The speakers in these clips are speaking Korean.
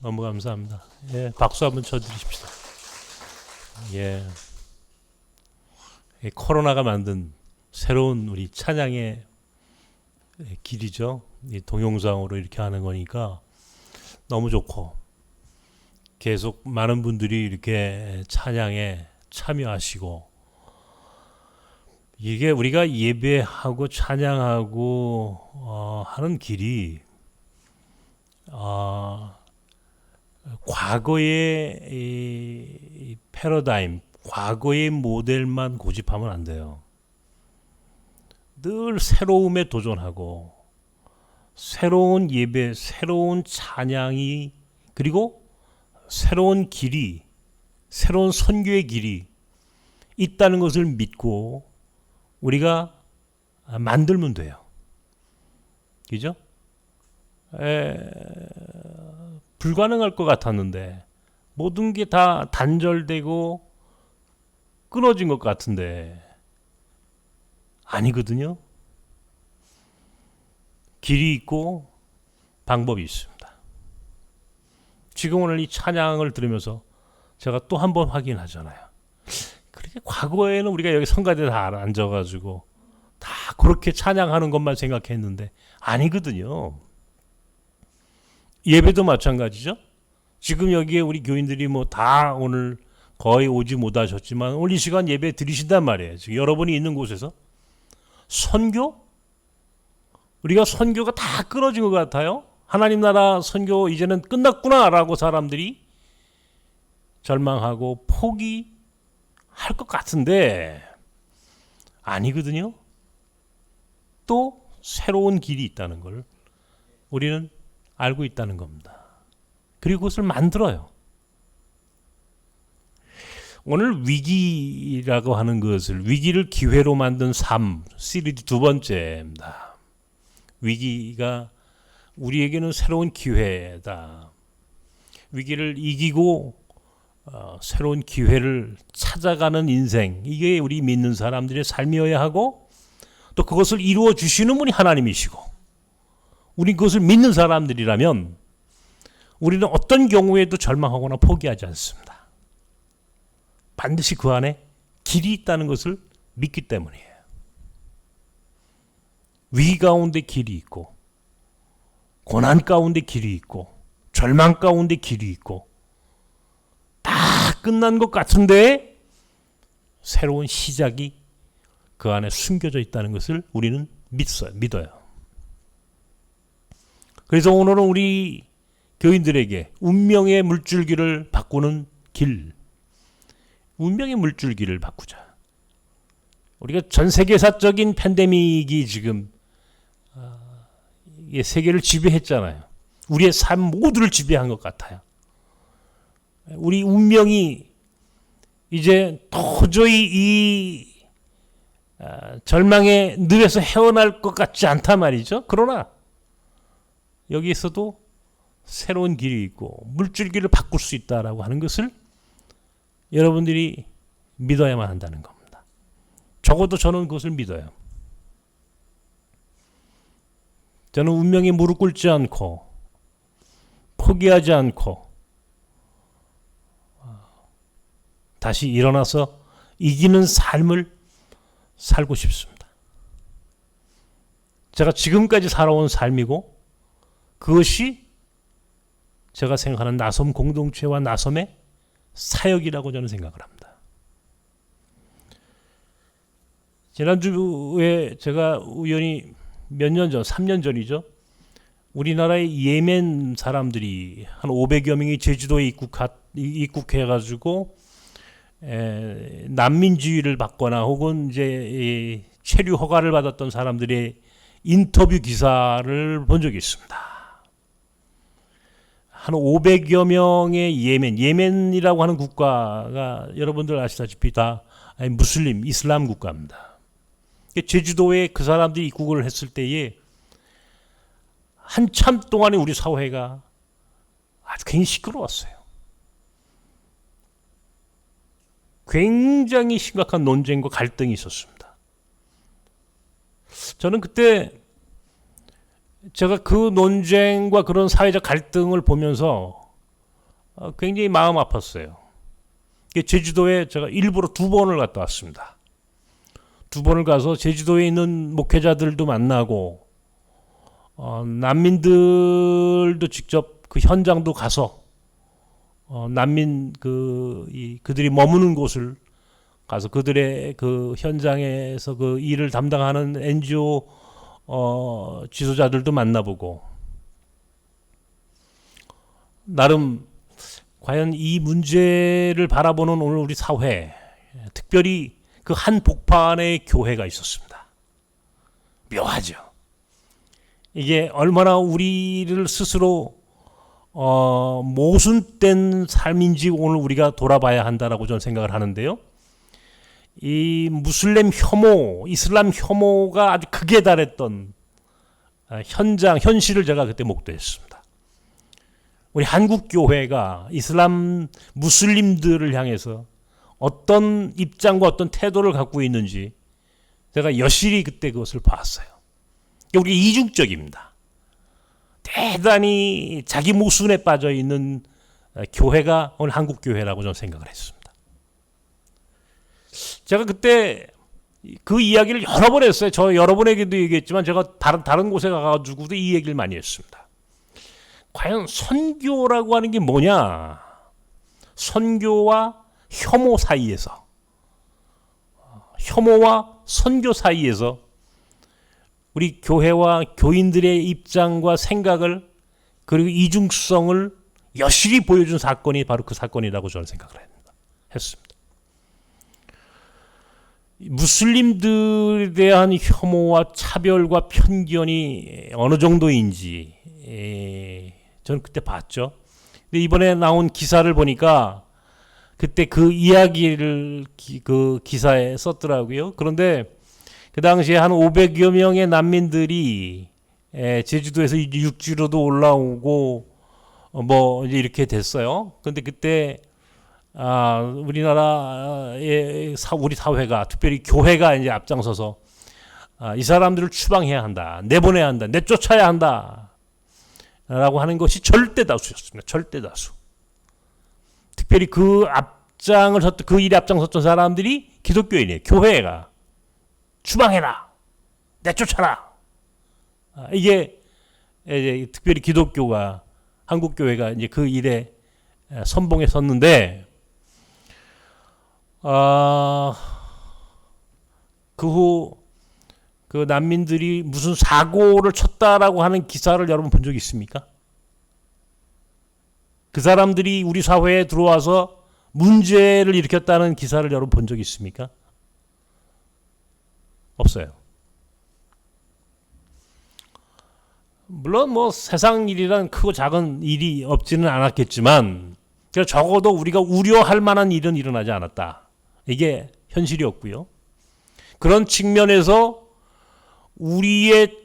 너무 감사합니다. 예, 박수 한번 쳐드리십시다. 예, 이 코로나가 만든 새로운 우리 찬양의 길이죠. 이 동영상으로 이렇게 하는 거니까 너무 좋고 계속 많은 분들이 이렇게 찬양에 참여하시고 이게 우리가 예배하고 찬양하고 하는 길이 과거의 이 패러다임, 과거의 모델만 고집하면 안 돼요. 늘 새로움에 도전하고 새로운 예배, 새로운 찬양이 그리고 새로운 길이, 새로운 선교의 길이 있다는 것을 믿고 우리가 만들면 돼요. 그죠? 불가능할 것 같았는데 모든 게 다 단절되고 끊어진 것 같은데 아니거든요. 길이 있고 방법이 있습니다. 지금 오늘 이 찬양을 들으면서 제가 또 한 번 확인하잖아요. 그렇게 과거에는 우리가 여기 성가대에 다 앉아가지고 다 그렇게 찬양하는 것만 생각했는데 아니거든요. 예배도 마찬가지죠. 지금 여기에 우리 교인들이 뭐 다 오늘 거의 오지 못하셨지만 오늘 이 시간 예배 드리신단 말이에요. 지금 여러분이 있는 곳에서 선교? 우리가 선교가 다 끊어진 것 같아요. 하나님 나라 선교 이제는 끝났구나라고 사람들이 절망하고 포기할 것 같은데 아니거든요. 또 새로운 길이 있다는 걸 우리는 알고 있다는 겁니다. 그리고 그것을 만들어요. 오늘 위기라고 하는 것을 위기를 기회로 만든 삶 시리즈 두 번째입니다. 위기가 우리에게는 새로운 기회다. 위기를 이기고 새로운 기회를 찾아가는 인생 이게 우리 믿는 사람들의 삶이어야 하고 또 그것을 이루어 주시는 분이 하나님이시고 우리 그것을 믿는 사람들이라면 우리는 어떤 경우에도 절망하거나 포기하지 않습니다. 반드시 그 안에 길이 있다는 것을 믿기 때문이에요. 위기 가운데 길이 있고 고난 가운데 길이 있고 절망 가운데 길이 있고 다 끝난 것 같은데 새로운 시작이 그 안에 숨겨져 있다는 것을 우리는 믿어요. 그래서 오늘은 우리 교인들에게 운명의 물줄기를 바꾸는 길, 운명의 물줄기를 바꾸자. 우리가 전 세계사적인 팬데믹이 지금 세계를 지배했잖아요. 우리의 삶 모두를 지배한 것 같아요. 우리 운명이 이제 도저히 이 절망의 늪에서 헤어날 것 같지 않단 말이죠. 그러나 여기에서도 새로운 길이 있고 물줄기를 바꿀 수 있다라고 하는 것을 여러분들이 믿어야만 한다는 겁니다. 적어도 저는 그것을 믿어요. 저는 운명에 무릎 꿇지 않고 포기하지 않고 다시 일어나서 이기는 삶을 살고 싶습니다. 제가 지금까지 살아온 삶이고 그것이 제가 생각하는 나섬 공동체와 나섬의 사역이라고 저는 생각을 합니다. 지난주에 제가 우연히 몇 년 전, 3년 전이죠. 우리나라의 예멘 사람들이 한 500여 명이 제주도에 입국해가지고 난민지위를 받거나 혹은 이제 체류 허가를 받았던 사람들의 인터뷰 기사를 본 적이 있습니다. 한 500여 명의 예멘이라고 하는 국가가 여러분들 아시다시피 다 무슬림, 이슬람 국가입니다. 제주도에 그 사람들이 입국을 했을 때에 한참 동안에 우리 사회가 아주 굉장히 시끄러웠어요. 굉장히 심각한 논쟁과 갈등이 있었습니다. 저는 그때 제가 그 논쟁과 그런 사회적 갈등을 보면서 굉장히 마음 아팠어요. 제주도에 제가 일부러 2번을 갔다 왔습니다. 2번을 가서 제주도에 있는 목회자들도 만나고 난민들도 직접 그 현장도 가서 난민 그들이 머무는 곳을 가서 그들의 그 현장에서 그 일을 담당하는 NGO 지도자들도 만나보고 나름 과연 이 문제를 바라보는 오늘 우리 사회, 특별히 그 한 복판에 교회가 있었습니다. 묘하죠. 이게 얼마나 우리를 스스로 모순된 삶인지 오늘 우리가 돌아봐야 한다라고 저는 생각을 하는데요. 이 무슬림 혐오, 이슬람 혐오가 아주 극에 달했던 현실을 제가 그때 목도했습니다. 우리 한국 교회가 이슬람 무슬림들을 향해서 어떤 입장과 어떤 태도를 갖고 있는지 제가 여실히 그때 그것을 봤어요. 우리 이중적입니다. 대단히 자기 모순에 빠져 있는 교회가 오늘 한국 교회라고 저는 생각을 했습니다. 제가 그때 그 이야기를 여러 번 했어요. 저 여러분에게도 얘기했지만 제가 다른 곳에 가가지고도 이 얘기를 많이 했습니다. 과연 선교라고 하는 게 뭐냐? 선교와 혐오 사이에서, 혐오와 선교 사이에서 우리 교회와 교인들의 입장과 생각을 그리고 이중성을 여실히 보여준 사건이 바로 그 사건이라고 저는 생각을 했습니다. 무슬림들에 대한 혐오와 차별과 편견이 어느 정도인지 저는 그때 봤죠. 근데 이번에 나온 기사를 보니까 그때 그 이야기를 그 기사에 썼더라고요. 그런데 그 당시에 한 500여 명의 난민들이 제주도에서 육지로도 올라오고 뭐 이제 이렇게 됐어요. 근데 그때 우리나라의 우리 사회가 특별히 교회가 이제 앞장서서 이 사람들을 추방해야 한다, 내보내야 한다, 내쫓아야 한다라고 하는 것이 절대 다수였습니다. 절대 다수. 특별히 그 일에 앞장섰던 사람들이 기독교인이에요. 교회가 추방해라, 내쫓아라. 이게 이제 특별히 기독교가 한국 교회가 이제 그 일에 선봉에 섰는데 그 후 그 난민들이 무슨 사고를 쳤다라고 하는 기사를 여러분 본 적 있습니까? 그 사람들이 우리 사회에 들어와서 문제를 일으켰다는 기사를 여러분 본 적 있습니까? 없어요. 물론 뭐 세상 일이란 크고 작은 일이 없지는 않았겠지만 적어도 우리가 우려할 만한 일은 일어나지 않았다. 이게 현실이었고요. 그런 측면에서 우리의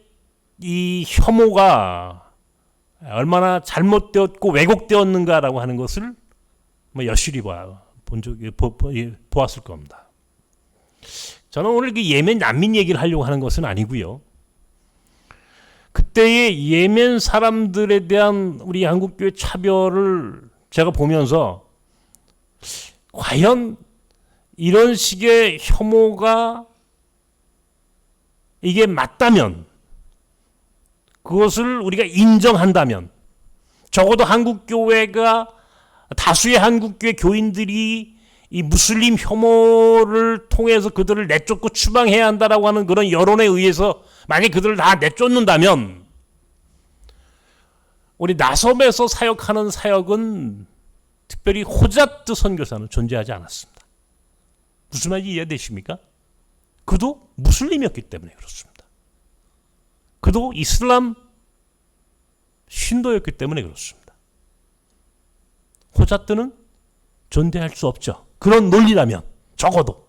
이 혐오가 얼마나 잘못되었고 왜곡되었는가라고 하는 것을 뭐 여실히 보았을 겁니다. 저는 오늘 그 예멘 난민 얘기를 하려고 하는 것은 아니고요. 그때의 예멘 사람들에 대한 우리 한국교회 차별을 제가 보면서 과연 이런 식의 혐오가 이게 맞다면, 그것을 우리가 인정한다면, 적어도 한국교회가 다수의 한국교회 교인들이 이 무슬림 혐오를 통해서 그들을 내쫓고 추방해야 한다라고 하는 그런 여론에 의해서 만약에 그들을 다 내쫓는다면 우리 나섬에서 사역하는 사역은 특별히 호자트 선교사는 존재하지 않았습니다. 무슨 말인지 이해되십니까? 그도 무슬림이었기 때문에 그렇습니다. 그도 이슬람 신도였기 때문에 그렇습니다. 호자트는 존재할 수 없죠. 그런 논리라면 적어도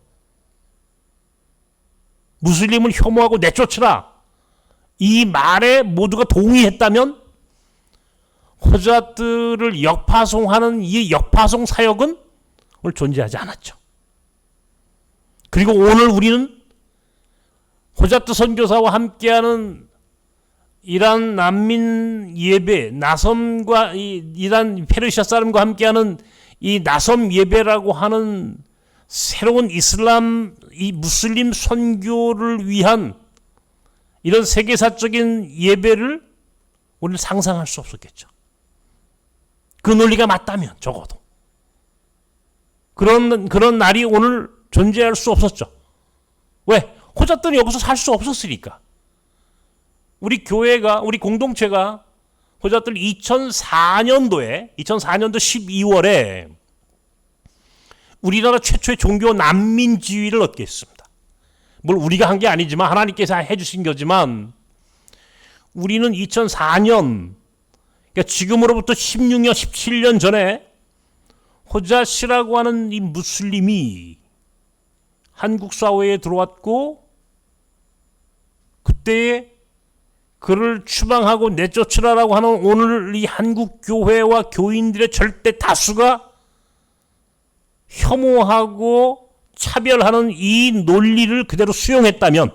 무슬림을 혐오하고 내쫓으라 이 말에 모두가 동의했다면 호자트를 역파송하는 이 역파송 사역은 오늘 존재하지 않았죠. 그리고 오늘 우리는 호자트 선교사와 함께하는 이란 난민 예배, 나섬과 이란 페르시아 사람과 함께하는 이 나섬 예배라고 하는 새로운 이슬람, 이 무슬림 선교를 위한 이런 세계사적인 예배를 우리는 상상할 수 없었겠죠. 그 논리가 맞다면 적어도 그런 날이 오늘 존재할 수 없었죠. 왜? 호자들은 여기서 살 수 없었으니까. 우리 교회가, 우리 공동체가 호자들 2004년도 12월에 우리나라 최초의 종교 난민 지위를 얻게 했습니다. 뭘 우리가 한 게 아니지만 하나님께서 해주신 거지만 우리는 2004년, 그러니까 지금으로부터 16년, 17년 전에 호자시라고 하는 이 무슬림이 한국 사회에 들어왔고 그때에 그를 추방하고 내쫓으라라고 하는 오늘 이 한국 교회와 교인들의 절대 다수가 혐오하고 차별하는 이 논리를 그대로 수용했다면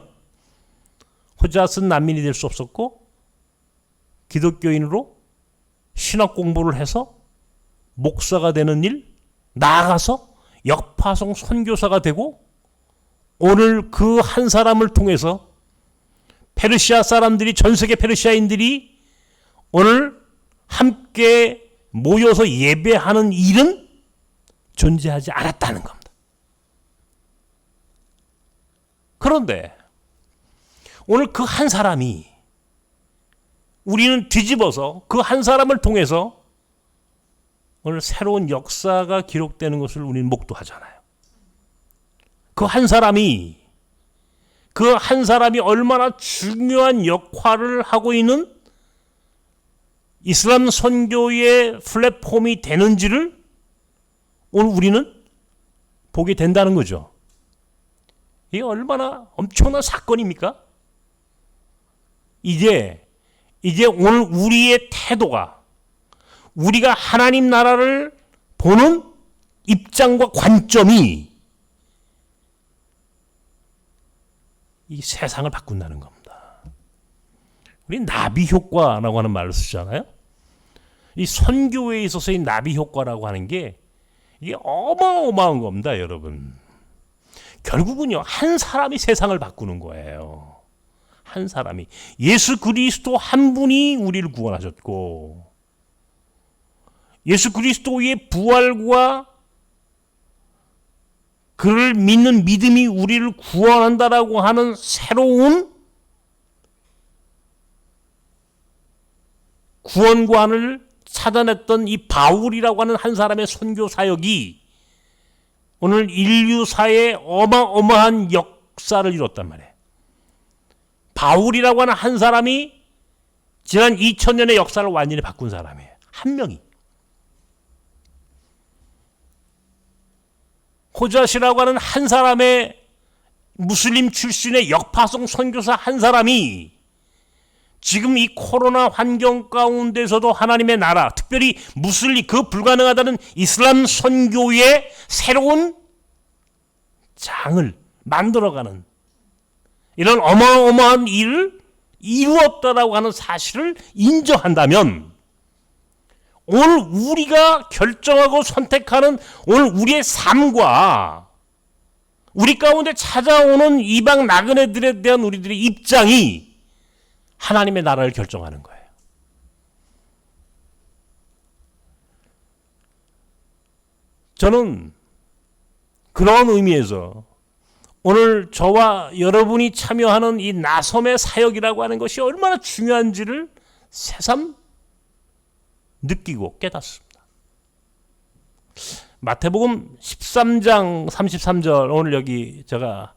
호자스는 난민이 될 수 없었고 기독교인으로 신학 공부를 해서 목사가 되는 일, 나아가서 역파송 선교사가 되고 오늘 그 한 사람을 통해서 페르시아 사람들이, 전 세계 페르시아인들이 오늘 함께 모여서 예배하는 일은 존재하지 않았다는 겁니다. 그런데 오늘 그 한 사람이 우리는 뒤집어서 그 한 사람을 통해서 오늘 새로운 역사가 기록되는 것을 우리는 목도하잖아요. 그 한 사람이 얼마나 중요한 역할을 하고 있는 이슬람 선교의 플랫폼이 되는지를 오늘 우리는 보게 된다는 거죠. 이게 얼마나 엄청난 사건입니까? 이제 오늘 우리의 태도가, 우리가 하나님 나라를 보는 입장과 관점이 이 세상을 바꾼다는 겁니다. 우리 나비 효과라고 하는 말을 쓰잖아요. 이 선교에 있어서의 나비 효과라고 하는 게 이게 어마어마한 겁니다, 여러분. 결국은요, 한 사람이 세상을 바꾸는 거예요. 한 사람이. 예수 그리스도 한 분이 우리를 구원하셨고, 예수 그리스도의 부활과 그를 믿는 믿음이 우리를 구원한다라고 하는 새로운 구원관을 찾아냈던 이 바울이라고 하는 한 사람의 선교 사역이 오늘 인류사에 어마어마한 역사를 이뤘단 말이에요. 바울이라고 하는 한 사람이 지난 2000년의 역사를 완전히 바꾼 사람이에요. 한 명이. 호자시라고 하는 한 사람의 무슬림 출신의 역파송 선교사 한 사람이 지금 이 코로나 환경 가운데서도 하나님의 나라, 특별히 무슬림, 그 불가능하다는 이슬람 선교의 새로운 장을 만들어가는 이런 어마어마한 일을 이루었다라고 하는 사실을 인정한다면 오늘 우리가 결정하고 선택하는 오늘 우리의 삶과 우리 가운데 찾아오는 이방 나그네들에 대한 우리들의 입장이 하나님의 나라를 결정하는 거예요. 저는 그런 의미에서 오늘 저와 여러분이 참여하는 이 나섬의 사역이라고 하는 것이 얼마나 중요한지를 새삼 느끼고 깨닫습니다. 마태복음 13장 33절 오늘 여기 제가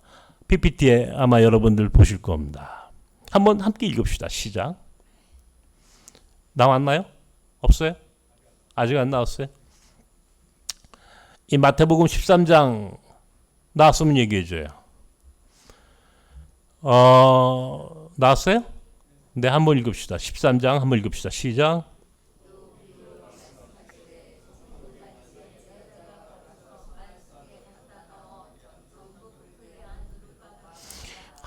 PPT에 아마 여러분들 보실 겁니다. 한번 함께 읽읍시다. 시작. 나왔나요? 없어요? 아직 안 나왔어요? 이 마태복음 13장 나왔으면 얘기해줘요. 나왔어요? 네, 한번 읽읍시다. 13장 한번 읽읍시다. 시작.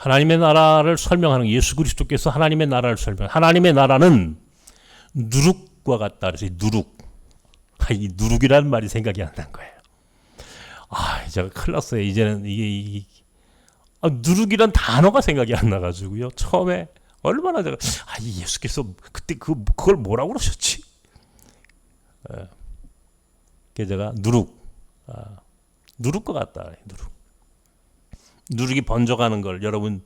하나님의 나라를 설명하는 예수 그리스도께서 하나님의 나라를 하나님의 나라는 누룩과 같다. 그래서 누룩. 이 누룩이라는 말이 생각이 안 난 거예요. 제가 큰일 났어요. 이제는 누룩이란 단어가 생각이 안 나가지고요. 처음에 얼마나 제가 예수께서 그때 그걸 뭐라고 그러셨지? 그래서 제가 누룩과 같다. 누룩이 번져가는 걸 여러분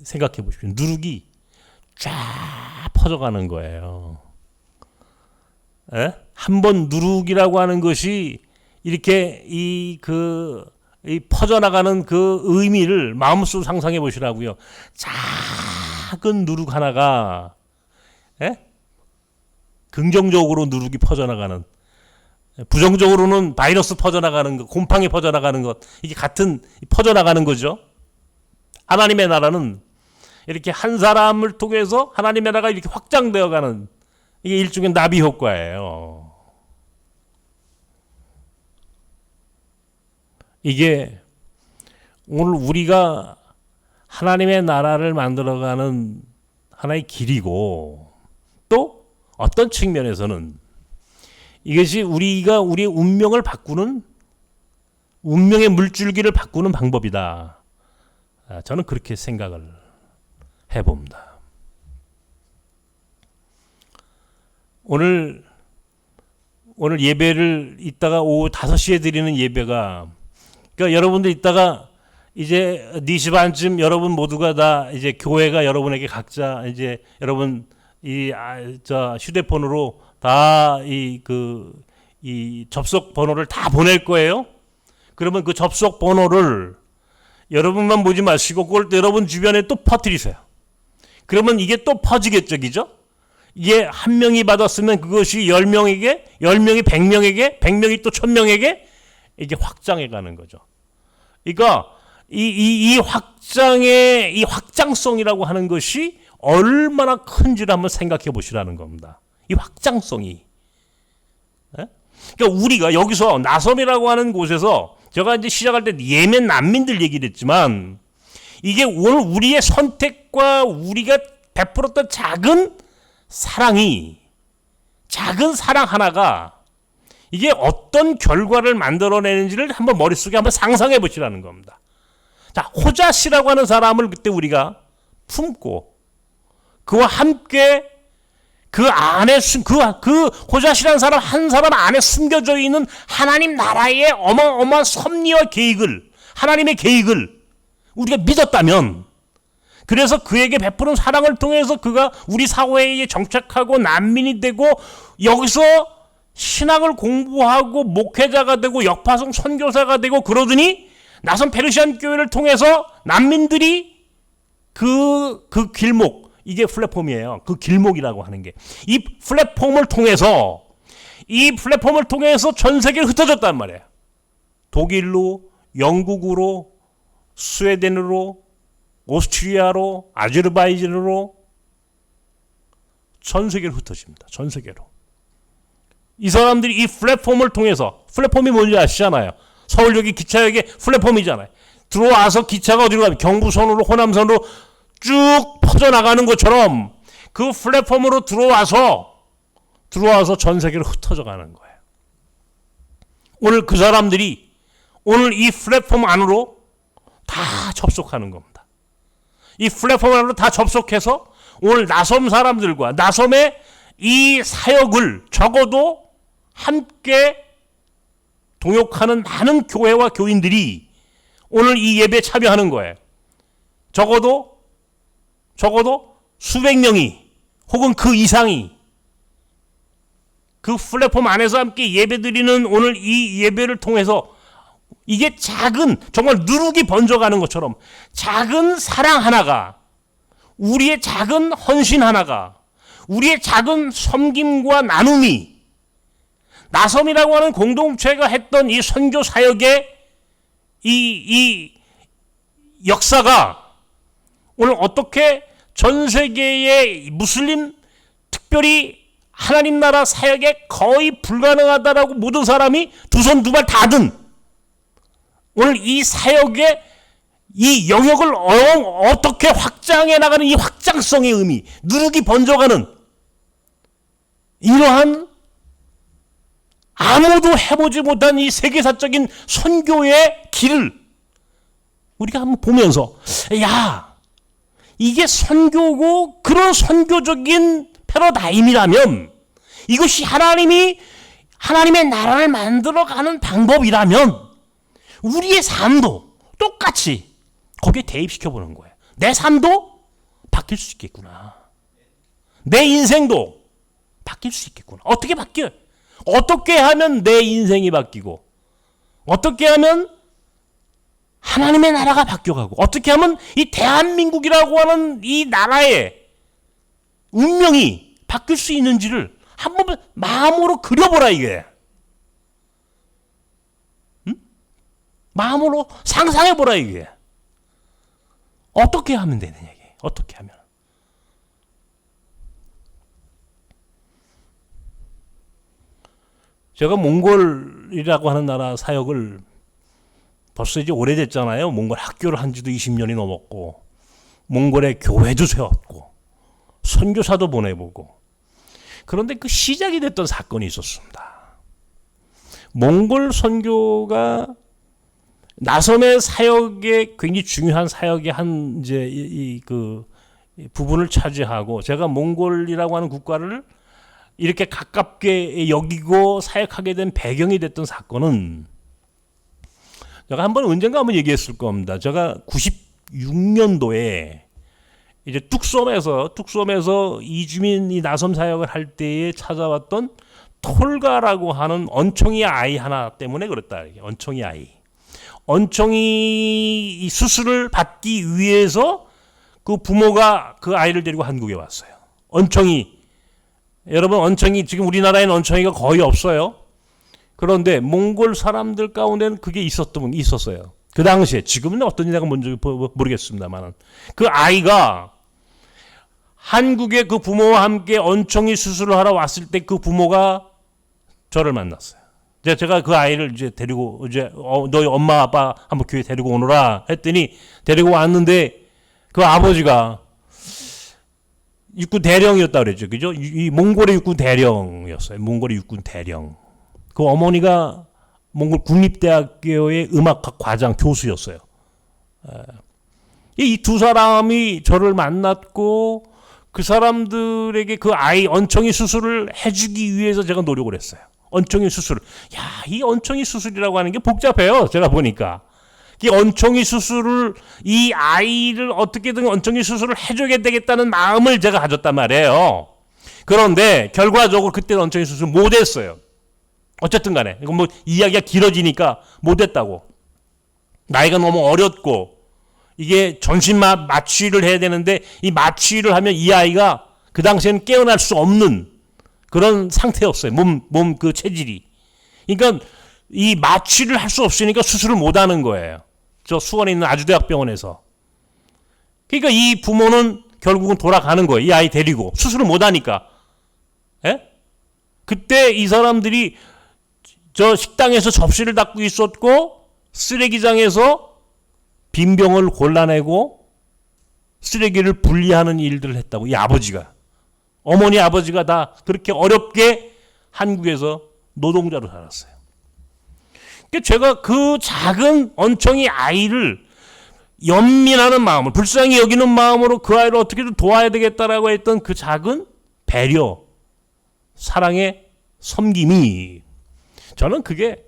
생각해 보십시오. 누룩이 쫙 퍼져가는 거예요. 한번 누룩이라고 하는 것이 이렇게 이 퍼져나가는 그 의미를 마음속으로 상상해 보시라고요. 작은 누룩 하나가 긍정적으로 누룩이 퍼져나가는, 부정적으로는 바이러스 퍼져나가는 것, 곰팡이 퍼져나가는 것, 이게 같은 퍼져나가는 거죠. 하나님의 나라는 이렇게 한 사람을 통해서 하나님의 나라가 이렇게 확장되어가는, 이게 일종의 나비 효과예요. 이게 오늘 우리가 하나님의 나라를 만들어가는 하나의 길이고, 또 어떤 측면에서는 이것이 우리가 우리의 운명을 바꾸는, 운명의 물줄기를 바꾸는 방법이다. 저는 그렇게 생각을 해봅니다. 오늘 예배를 이따가 오후 5시에 드리는 예배가, 그러니까 여러분들 이따가 이제 4시 반쯤 여러분 모두가 다 이제 교회가 여러분에게 각자 이제 여러분 휴대폰으로 다 이 접속 번호를 다 보낼 거예요. 그러면 그 접속 번호를 여러분만 보지 마시고 그걸 여러분 주변에 또 퍼뜨리세요. 그러면 이게 또 퍼지겠죠, 그죠? 이게 한 명이 받았으면 그것이 10명에게, 10명이 100명에게, 100명이 또 1000명에게 이게 확장해 가는 거죠. 그러니까 이 확장성이라고 하는 것이 얼마나 큰지를 한번 생각해 보시라는 겁니다. 이 확장성이. 그러니까 우리가 여기서 나섬이라고 하는 곳에서 제가 이제 시작할 때 예멘 난민들 얘기를 했지만, 이게 오늘 우리의 선택과 우리가 베풀었던 작은 사랑이, 작은 사랑 하나가 이게 어떤 결과를 만들어내는지를 한번 머릿속에 한번 상상해 보시라는 겁니다. 자, 호자시라고 하는 사람을 그때 우리가 품고 그와 함께 그 안에 그 호자시라는 사람 한 사람 안에 숨겨져 있는 하나님 나라의 어마어마한 섭리와 계획을, 하나님의 계획을 우리가 믿었다면, 그래서 그에게 베푸는 사랑을 통해서 그가 우리 사회에 정착하고 난민이 되고 여기서 신학을 공부하고 목회자가 되고 역파송 선교사가 되고 그러더니 나선 페르시안 교회를 통해서 난민들이 그 길목, 이게 플랫폼이에요. 그 길목이라고 하는 게. 이 플랫폼을 통해서 전 세계를 흩어졌단 말이에요. 독일로, 영국으로, 스웨덴으로, 오스트리아로, 아제르바이잔으로 전 세계로 흩어집니다. 전 세계로. 이 사람들이 이 플랫폼을 통해서, 플랫폼이 뭔지 아시잖아요. 서울역이 기차역의 플랫폼이잖아요. 들어와서 기차가 어디로 가면 경부선으로, 호남선으로 쭉 퍼져나가는 것처럼 그 플랫폼으로 들어와서 전 세계로 흩어져 가는 거예요. 오늘 그 사람들이 오늘 이 플랫폼 안으로 다 접속하는 겁니다. 이 플랫폼 안으로 다 접속해서 오늘 나섬 사람들과 나섬의 이 사역을 적어도 함께 동역하는 많은 교회와 교인들이 오늘 이 예배에 참여하는 거예요. 적어도 수백 명이 혹은 그 이상이 그 플랫폼 안에서 함께 예배드리는 오늘 이 예배를 통해서 이게 작은, 정말 누룩이 번져가는 것처럼 작은 사랑 하나가, 우리의 작은 헌신 하나가, 우리의 작은 섬김과 나눔이 나섬이라고 하는 공동체가 했던 이 선교 사역의 이 역사가 오늘 어떻게 전 세계의 무슬림, 특별히 하나님 나라 사역에 거의 불가능하다라고 모든 사람이 두 손 두 발 다 든 오늘 이 사역에 이 영역을 어떻게 확장해 나가는 이 확장성의 의미, 누룩이 번져가는 이러한 아무도 해보지 못한 이 세계사적인 선교의 길을 우리가 한번 보면서, 야, 이게 선교고 그런 선교적인 패러다임이라면, 이것이 하나님의 나라를 만들어가는 방법이라면 우리의 삶도 똑같이 거기에 대입시켜보는 거예요. 내 삶도 바뀔 수 있겠구나. 내 인생도 바뀔 수 있겠구나. 어떻게 바뀌어요? 어떻게 하면 내 인생이 바뀌고, 어떻게 하면 하나님의 나라가 바뀌어가고, 어떻게 하면 이 대한민국이라고 하는 이 나라의 운명이 바뀔 수 있는지를 한번 마음으로 그려보라 이게. 응? 마음으로 상상해보라 이게. 어떻게 하면 되느냐 이게. 어떻게 하면. 제가 몽골이라고 하는 나라 사역을 벌써 이제 오래됐잖아요. 몽골 학교를 한 지도 20년이 넘었고, 몽골의 교회도 세웠고, 선교사도 보내보고. 그런데 그 시작이 됐던 사건이 있었습니다. 몽골 선교가 나섬의 사역에 굉장히 중요한 사역의 한 이제 그 부분을 차지하고, 제가 몽골이라고 하는 국가를 이렇게 가깝게 여기고 사역하게 된 배경이 됐던 사건은, 제가 언젠가 한번 얘기했을 겁니다. 제가 96년도에 이제 뚝섬에서 이주민이 나섬 사역을 할 때에 찾아왔던 톨가라고 하는 언총이 아이 하나 때문에 그랬다. 언총이 아이. 언총이 수술을 받기 위해서 그 부모가 그 아이를 데리고 한국에 왔어요. 여러분, 언총이 지금 우리나라에는 언총이가 거의 없어요. 그런데 몽골 사람들 가운데는 그게 있었어요. 그 당시에, 지금은 어떤지 내가 뭔지 모르겠습니다만, 그 아이가 한국에 그 부모와 함께 언총이 수술을 하러 왔을 때 그 부모가 저를 만났어요. 제가 그 아이를 이제 데리고, 너희 엄마 아빠 한번 교회 데리고 오너라 했더니 데리고 왔는데, 그 아버지가 육군 대령이었다 그랬죠. 그죠? 이 몽골의 육군 대령이었어요. 몽골의 육군 대령. 그 어머니가 몽골 국립대학교의 음악학 과장 교수였어요. 이 두 사람이 저를 만났고, 그 사람들에게 그 아이 언청이 수술을 해주기 위해서 제가 노력을 했어요. 언청이 수술. 야, 이 언청이 수술이라고 하는 게 복잡해요. 제가 보니까. 이 언청이 수술을, 이 아이를 어떻게든 언청이 수술을 해줘야 되겠다는 마음을 제가 가졌단 말이에요. 그런데 결과적으로 그때 언청이 수술 못했어요. 어쨌든 간에 이건 뭐 이야기가 길어지니까 못했다고. 나이가 너무 어렸고, 이게 전신 마취를 해야 되는데, 이 마취를 하면 이 아이가 그 당시에는 깨어날 수 없는 그런 상태였어요. 몸 그 체질이. 그러니까 이 마취를 할 수 없으니까 수술을 못 하는 거예요. 저 수원에 있는 아주대학병원에서. 그러니까 이 부모는 결국은 돌아가는 거예요. 이 아이 데리고. 수술을 못 하니까. 예? 그때 이 사람들이 저 식당에서 접시를 닦고 있었고, 쓰레기장에서 빈병을 골라내고 쓰레기를 분리하는 일들을 했다고. 이 아버지가, 어머니 아버지가 다 그렇게 어렵게 한국에서 노동자로 살았어요. 그러니까 제가 그 작은 언청이 아이를 연민하는 마음을, 불쌍히 여기는 마음으로 그 아이를 어떻게든 도와야 되겠다라고 했던 그 작은 배려, 사랑의 섬김이, 저는 그게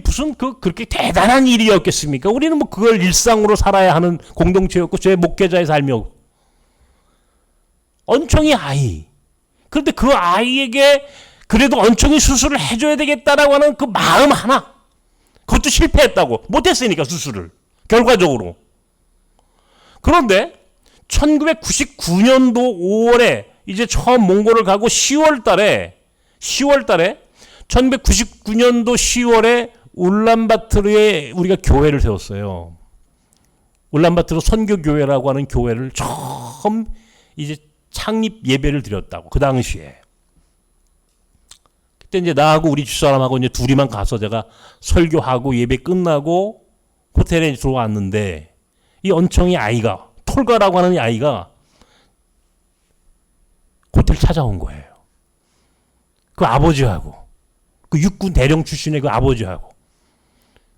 무슨 그렇게 대단한 일이었겠습니까? 우리는 뭐 그걸 일상으로 살아야 하는 공동체였고, 제 목회자의 삶이었고. 언청이 아이. 그런데 그 아이에게 그래도 언청이 수술을 해줘야 되겠다라고 하는 그 마음 하나. 그것도 실패했다고. 못했으니까 수술을. 결과적으로. 그런데 1999년도 5월에 이제 처음 몽골을 가고 10월 달에 1999년도 10월에 울란바토르에 우리가 교회를 세웠어요. 울란바토르 선교교회라고 하는 교회를 처음 이제 창립 예배를 드렸다고. 그 당시에. 그때 이제 나하고 우리 집사람하고 이제 둘이만 가서 제가 설교하고 예배 끝나고 호텔에 들어왔는데, 이 언청이 아이가, 톨가라고 하는 이 아이가 호텔 찾아온 거예요. 그 아버지하고, 그 육군 대령 출신의 그 아버지하고.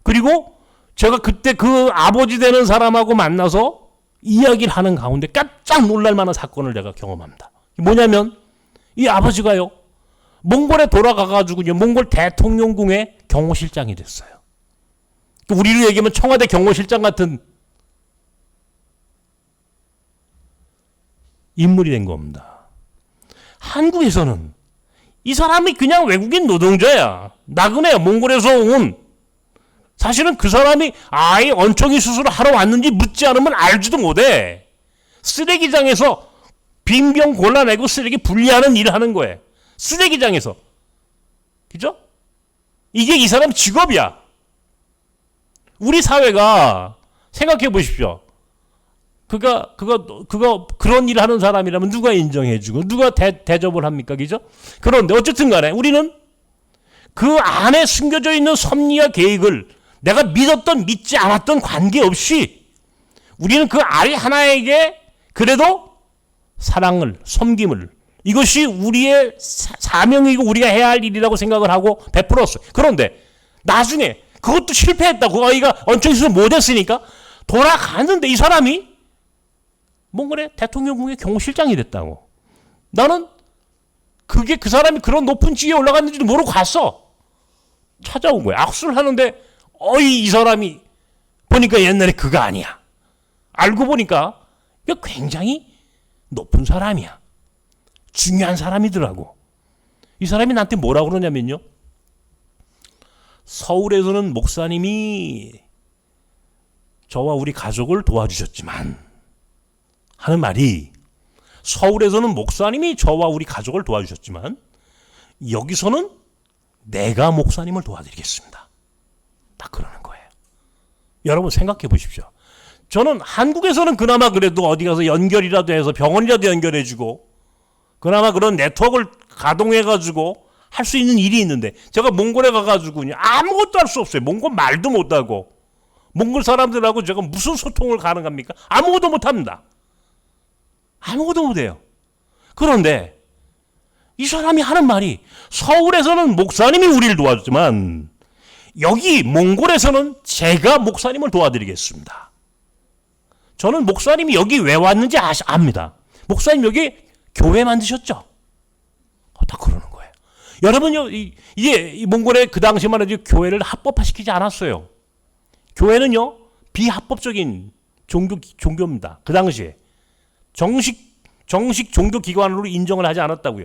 그리고 제가 그때 그 아버지 되는 사람하고 만나서 이야기를 하는 가운데 깜짝 놀랄 만한 사건을 제가 경험합니다. 뭐냐면 이 아버지가요, 몽골에 돌아가가지고요, 몽골 대통령궁의 경호실장이 됐어요. 우리로 얘기하면 청와대 경호실장 같은 인물이 된 겁니다. 한국에서는 이 사람이 그냥 외국인 노동자야. 나그네야. 몽골에서 온. 사실은 그 사람이 아예 언청이 수술을 하러 왔는지 묻지 않으면 알지도 못해. 쓰레기장에서 빈병 골라내고 쓰레기 분리하는 일을 하는 거예요. 쓰레기장에서. 그죠? 이게 이 사람 직업이야. 우리 사회가 생각해 보십시오. 그가 그런 일을 하는 사람이라면 누가 인정해주고 누가 대접을 합니까? 그죠? 그런데 어쨌든 간에 우리는 그 안에 숨겨져 있는 섭리와 계획을 내가 믿었던 믿지 않았던 관계없이 우리는 그 아이 하나에게 그래도 사랑을, 섬김을, 이것이 우리의 사명이고 우리가 해야 할 일이라고 생각을 하고 베풀었어요. 그런데 나중에 그것도 실패했다고, 아이가 언청수술 못했으니까 돌아갔는데 이 사람이 몽골의 대통령궁의 경호실장이 됐다고. 나는 그게 그 사람이 그런 높은 지위에 올라갔는지도 모르고 갔어. 찾아온 거야. 악수를 하는데 이 사람이 보니까 옛날에 그가 아니야. 알고 보니까 굉장히 높은 사람이야. 중요한 사람이더라고. 이 사람이 나한테 뭐라고 그러냐면요, 서울에서는 목사님이 저와 우리 가족을 도와주셨지만 하는 말이, 서울에서는 목사님이 저와 우리 가족을 도와주셨지만 여기서는 내가 목사님을 도와드리겠습니다. 딱 그러는 거예요. 여러분 생각해 보십시오. 저는 한국에서는 그나마 그래도 어디 가서 연결이라도 해서 병원이라도 연결해주고 그나마 그런 네트워크를 가동해가지고 할 수 있는 일이 있는데, 제가 몽골에 가가지고 아무것도 할 수 없어요. 몽골 말도 못하고 몽골 사람들하고 제가 무슨 소통을 가능합니까? 아무것도 못합니다. 아무것도 못해요. 그런데 이 사람이 하는 말이, 서울에서는 목사님이 우리를 도와줬지만 여기 몽골에서는 제가 목사님을 도와드리겠습니다. 저는 목사님이 여기 왜 왔는지 압니다. 목사님 여기 교회 만드셨죠? 딱 그러는 거예요. 여러분요, 이게 몽골에 그 당시만 해도 교회를 합법화시키지 않았어요. 교회는요, 비합법적인 종교입니다. 그 당시에. 정식 종교기관으로 인정을 하지 않았다고요.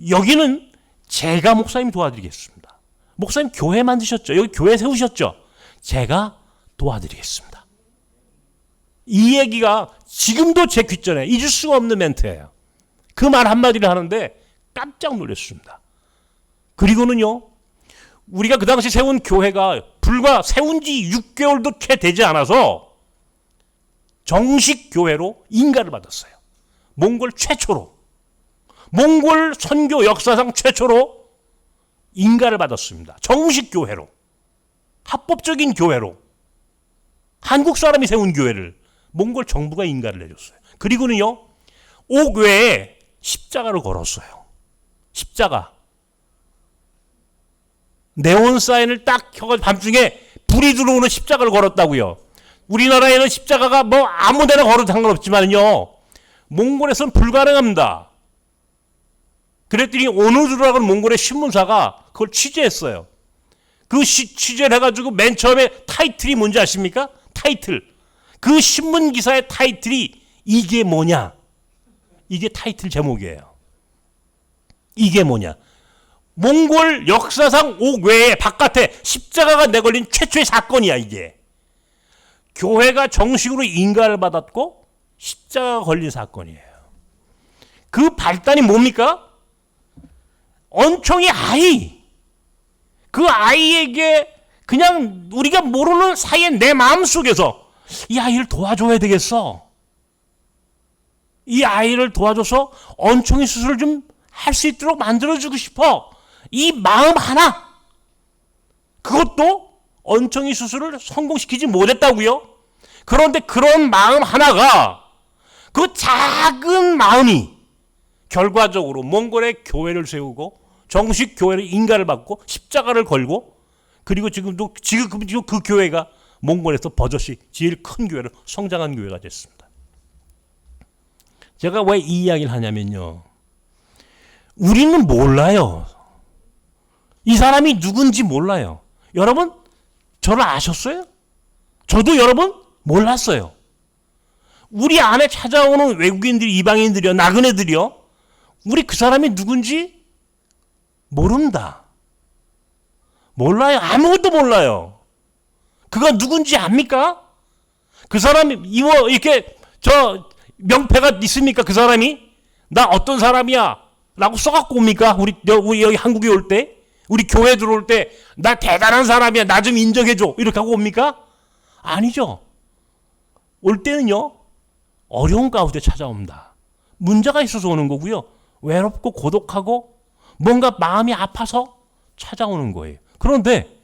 여기는 제가 목사님 도와드리겠습니다. 목사님 교회 만드셨죠? 여기 교회 세우셨죠? 제가 도와드리겠습니다. 이 얘기가 지금도 제 귓전에 잊을 수가 없는 멘트예요. 그 말 한마디를 하는데 깜짝 놀랐습니다. 그리고는요, 우리가 그 당시 세운 교회가 불과 세운 지 6개월도 채 되지 않아서 정식 교회로 인가를 받았어요. 몽골 최초로. 몽골 선교 역사상 최초로 인가를 받았습니다. 정식 교회로. 합법적인 교회로. 한국 사람이 세운 교회를 몽골 정부가 인가를 내줬어요. 그리고는요, 옥외에 십자가를 걸었어요. 십자가. 네온 사인을 딱 켜가지고 밤중에 불이 들어오는 십자가를 걸었다고요. 우리나라에는 십자가가 뭐 아무데나 걸어도 상관없지만요, 몽골에서는 불가능합니다. 그랬더니 오누르라는 몽골의 신문사가 그걸 취재했어요. 그 취재를 해가지고 맨 처음에 타이틀이 뭔지 아십니까? 타이틀. 그 신문 기사의 타이틀이 이게 뭐냐? 이게 타이틀 제목이에요. 이게 뭐냐? 몽골 역사상 옥외에 바깥에 십자가가 내걸린 최초의 사건이야, 이게. 교회가 정식으로 인가를 받았고 십자가가 걸린 사건이에요. 그 발단이 뭡니까? 언청이 아이. 그 아이에게 그냥 우리가 모르는 사이에 내 마음속에서 이 아이를 도와줘야 되겠어. 이 아이를 도와줘서 언청이 수술을 좀 할 수 있도록 만들어주고 싶어. 이 마음 하나. 그것도 언청이 수술을 성공시키지 못했다고요. 그런데 그런 마음 하나가, 그 작은 마음이 결과적으로 몽골의 교회를 세우고 정식 교회를 인가를 받고 십자가를 걸고, 그리고 지금 그 교회가 몽골에서 버젓이 제일 큰 교회로 성장한 교회가 됐습니다. 제가 왜 이 이야기를 하냐면요, 우리는 몰라요. 이 사람이 누군지 몰라요. 여러분, 저를 아셨어요? 저도 여러분 몰랐어요. 우리 안에 찾아오는 외국인들이, 이방인들이요, 나그네들이요, 우리 그 사람이 누군지 모른다. 몰라요. 아무것도 몰라요. 그가 누군지 압니까? 그 사람이 이렇게 저 명패가 있습니까? 그 사람이 나 어떤 사람이야 라고 써갖고 옵니까? 우리 여기 한국에 올 때, 우리 교회 들어올 때 나 대단한 사람이야, 나 좀 인정해줘, 이렇게 하고 옵니까? 아니죠. 올 때는요, 어려운 가운데 찾아옵니다. 문제가 있어서 오는 거고요, 외롭고 고독하고 뭔가 마음이 아파서 찾아오는 거예요. 그런데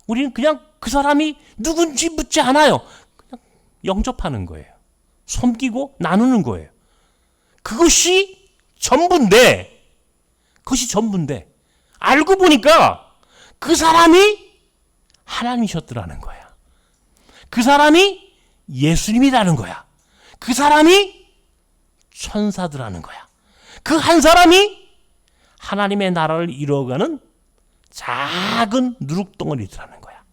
우리는 그냥 그 사람이 누군지 묻지 않아요. 그냥 영접하는 거예요. 섬기고 나누는 거예요. 그것이 전부인데 알고 보니까 그 사람이 하나님이셨더라는 거야. 그 사람이 예수님이라는 거야. 그 사람이 천사들라는 거야. 그 한 사람이 하나님의 나라를 이루어가는 작은 누룩덩어리들라는 거야.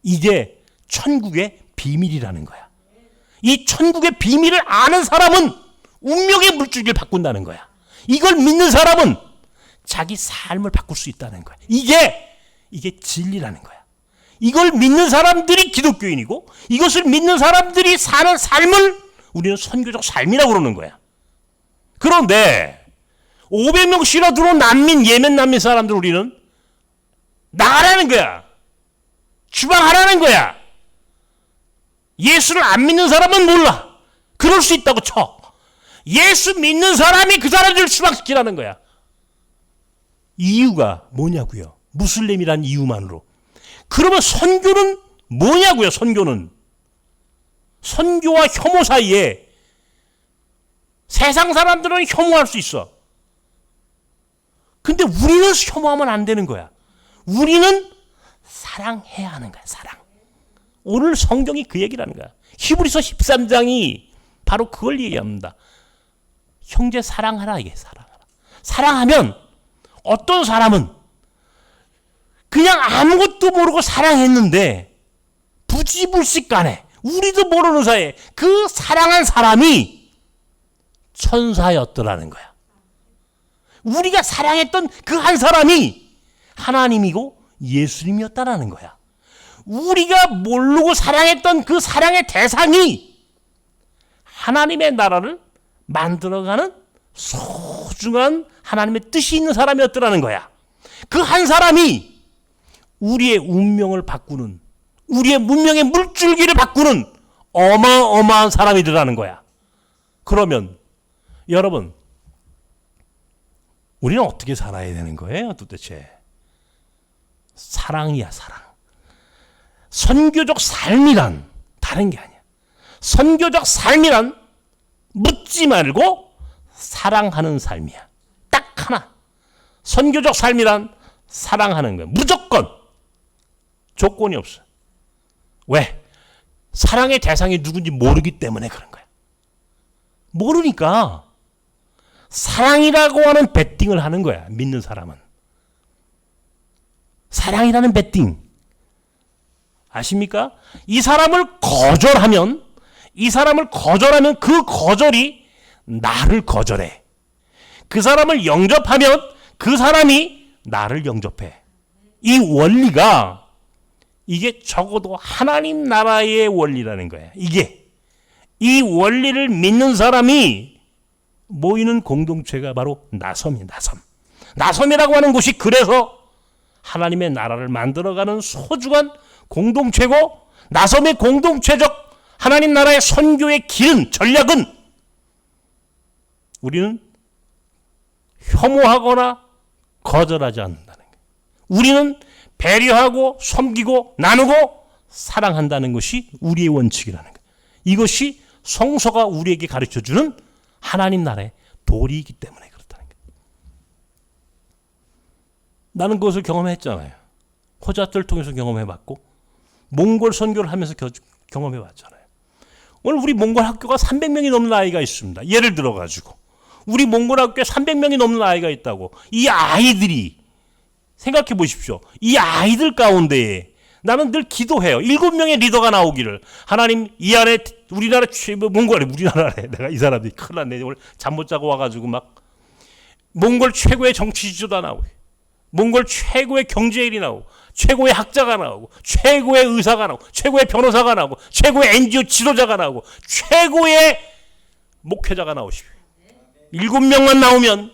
이게 천국의 비밀이라는 거야. 이 천국의 비밀을 아는 사람은 운명의 물줄기를 바꾼다는 거야. 이걸 믿는 사람은 자기 삶을 바꿀 수 있다는 거야. 이게 진리라는 거야. 이걸 믿는 사람들이 기독교인이고, 이것을 믿는 사람들이 사는 삶을 우리는 선교적 삶이라고 그러는 거야. 그런데 500명씩이나 들어온 예멘 난민 사람들 우리는 나가라는 거야. 추방하라는 거야. 예수를 안 믿는 사람은 몰라. 그럴 수 있다고 쳐. 예수 믿는 사람이 그 사람들을 추방시키라는 거야. 이유가 뭐냐고요? 무슬림이란 이유만으로. 그러면 선교는 뭐냐고요? 선교와 혐오 사이에, 세상 사람들은 혐오할 수 있어. 근데 우리는 혐오하면 안 되는 거야. 우리는 사랑해야 하는 거야. 사랑. 오늘 성경이 그 얘기를 하는 거야. 히브리서 13장이 바로 그걸 얘기합니다. 형제 사랑하라, 이게 사랑하라. 사랑하면 어떤 사람은 그냥 아무것도 모르고 사랑했는데 부지불식간에 우리도 모르는 사이에 그 사랑한 사람이 천사였더라는 거야. 우리가 사랑했던 그 한 사람이 하나님이고 예수님이었다라는 거야. 우리가 모르고 사랑했던 그 사랑의 대상이 하나님의 나라를 만들어가는 소중한 하나님의 뜻이 있는 사람이었더라는 거야. 그 한 사람이 우리의 운명을 바꾸는, 우리의 문명의 물줄기를 바꾸는 어마어마한 사람이더라는 거야. 그러면 여러분, 우리는 어떻게 살아야 되는 거예요, 도대체? 사랑이야, 사랑. 선교적 삶이란 다른 게 아니야. 선교적 삶이란 묻지 말고 사랑하는 삶이야. 딱 하나. 선교적 삶이란 사랑하는 거야. 무조건. 조건이 없어. 왜? 사랑의 대상이 누군지 모르기 때문에 그런 거야. 모르니까 사랑이라고 하는 베팅을 하는 거야. 믿는 사람은. 사랑이라는 베팅. 아십니까? 이 사람을 거절하면 그 거절이 나를 거절해. 그 사람을 영접하면 그 사람이 나를 영접해. 이 원리가, 이게 적어도 하나님 나라의 원리라는 거야. 이 원리를 믿는 사람이 모이는 공동체가 바로 나섬이에요. 나섬이라고 하는 곳이 그래서 하나님의 나라를 만들어가는 소중한 공동체고, 나섬의 공동체적 하나님 나라의 선교의 길은, 전략은 우리는 혐오하거나 거절하지 않는다는 거예요. 우리는 배려하고 섬기고 나누고 사랑한다는 것이 우리의 원칙이라는 거예요. 이것이 성서가 우리에게 가르쳐주는 하나님 나라의 도리이기 때문에 그렇다는 거예요. 나는 그것을 경험했잖아요. 호자들 통해서 경험해봤고 몽골 선교를 하면서 경험해봤잖아요. 오늘 우리 몽골 학교가 300명이 넘는 아이가 있습니다. 예를 들어가지고 우리 몽골 학교에 300명이 넘는 아이가 있다고. 이 아이들이 생각해 보십시오. 이 아이들 가운데에 나는 늘 기도해요. 7명의 리더가 나오기를. 하나님 이 안에 우리나라 몽골에 우리나라래. 내가 이 사람들이 큰일 났네. 오늘 잠 못 자고 와가지고 막 몽골 최고의 정치 지도자 나오고 몽골 최고의 경제인이 나오고 최고의 학자가 나오고 최고의 의사가 나오고 최고의 변호사가 나오고 최고의 NGO 지도자가 나오고 최고의 목회자가 나오십시오. 7명만 나오면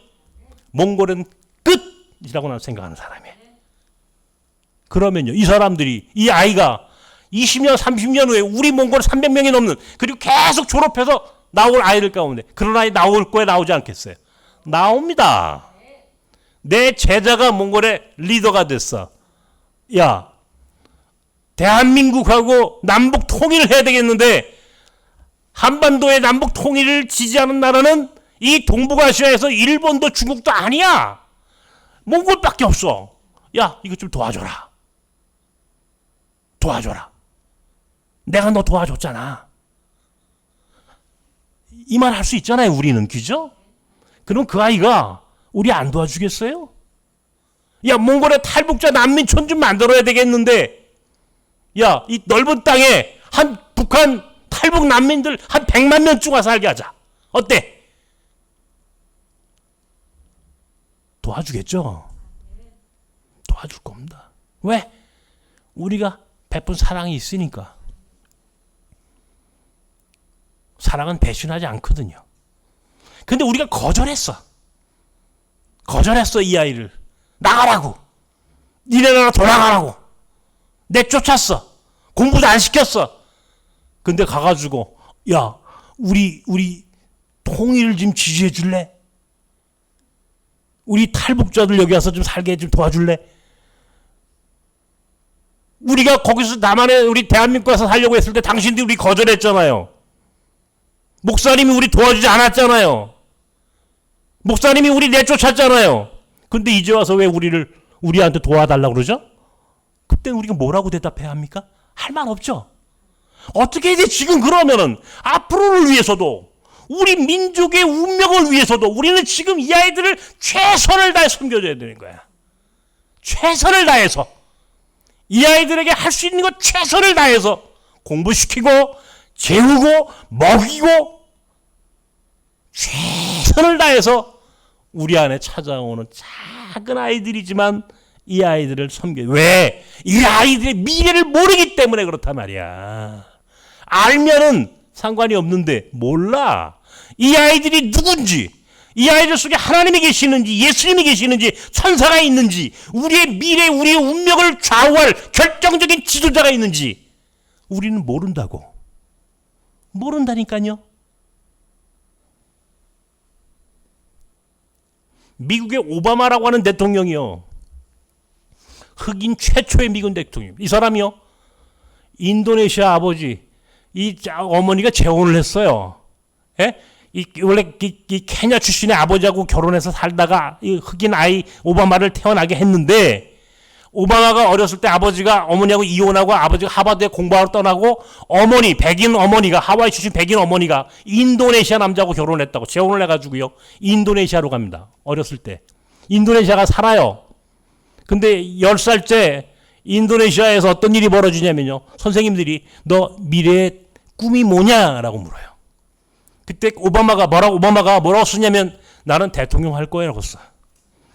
몽골은 끝이라고 나는 생각하는 사람이에요. 그러면요, 이 사람들이, 이 아이가 20년, 30년 후에 우리 몽골 300명이 넘는, 그리고 계속 졸업해서 나올 아이들 가운데 그런 아이 나올 거에 나오지 않겠어요? 나옵니다. 내 제자가 몽골의 리더가 됐어. 야, 대한민국하고 남북 통일을 해야 되겠는데 한반도의 남북 통일을 지지하는 나라는 이 동북아시아에서 일본도 중국도 아니야. 몽골밖에 없어. 야, 이거 좀 도와줘라. 도와줘라. 내가 너 도와줬잖아. 이 말 할 수 있잖아요, 우리는. 그죠? 그럼 그 아이가 우리 안 도와주겠어요? 야, 몽골의 탈북자 난민촌 좀 만들어야 되겠는데, 야, 이 넓은 땅에 한 북한 탈북 난민들 한 100만 명쯤 와서 살게 하자. 어때? 도와주겠죠? 도와줄 겁니다. 왜? 우리가 베푼 사랑이 있으니까. 사랑은 배신하지 않거든요. 근데 우리가 거절했어. 거절했어, 이 아이를. 나가라고. 니네 나라 돌아가라고. 내쫓았어. 공부도 안 시켰어. 근데 가가지고, 야, 우리 통일을 좀 지지해 줄래? 우리 탈북자들 여기 와서 좀 살게 좀 도와줄래? 우리가 거기서 남한에 우리 대한민국 와서 살려고 했을 때 당신들이 우리 거절했잖아요. 목사님이 우리 도와주지 않았잖아요. 목사님이 우리 내쫓았잖아요. 근데 이제 와서 왜 우리한테 도와달라고 그러죠? 그때 우리가 뭐라고 대답해야 합니까? 할 말 없죠. 어떻게 이제 지금 그러면은 앞으로를 위해서도 우리 민족의 운명을 위해서도 우리는 지금 이 아이들을 최선을 다해 섬겨줘야 되는 거야. 최선을 다해서 이 아이들에게 할 수 있는 것 최선을 다해서 공부시키고 재우고 먹이고 최선을 다해서 우리 안에 찾아오는 작은 아이들이지만 이 아이들을 섬겨. 왜? 이 아이들의 미래를 모르기 때문에 그렇단 말이야. 알면은 상관이 없는데 몰라. 이 아이들이 누군지, 이 아이들 속에 하나님이 계시는지, 예수님이 계시는지, 천사가 있는지, 우리의 미래, 우리의 운명을 좌우할 결정적인 지도자가 있는지 우리는 모른다고. 모른다니까요. 미국의 오바마라고 하는 대통령이요. 흑인 최초의 미국 대통령. 이 사람이요. 인도네시아 아버지, 이 어머니가 재혼을 했어요. 예? 원래 이 케냐 출신의 아버지하고 결혼해서 살다가 이 흑인 아이 오바마를 태어나게 했는데, 오바마가 어렸을 때 아버지가 어머니하고 이혼하고 아버지가 하버드에 공부하러 떠나고 백인 어머니가, 하와이 출신 백인 어머니가 인도네시아 남자하고 결혼했다고 재혼을 해가지고요. 인도네시아로 갑니다. 어렸을 때. 인도네시아가 살아요. 근데 10살째 인도네시아에서 어떤 일이 벌어지냐면요. 선생님들이 너 미래의 꿈이 뭐냐라고 물어요. 그때 오바마가 뭐라고 쓰냐면 나는 대통령 할 거야 라고 써.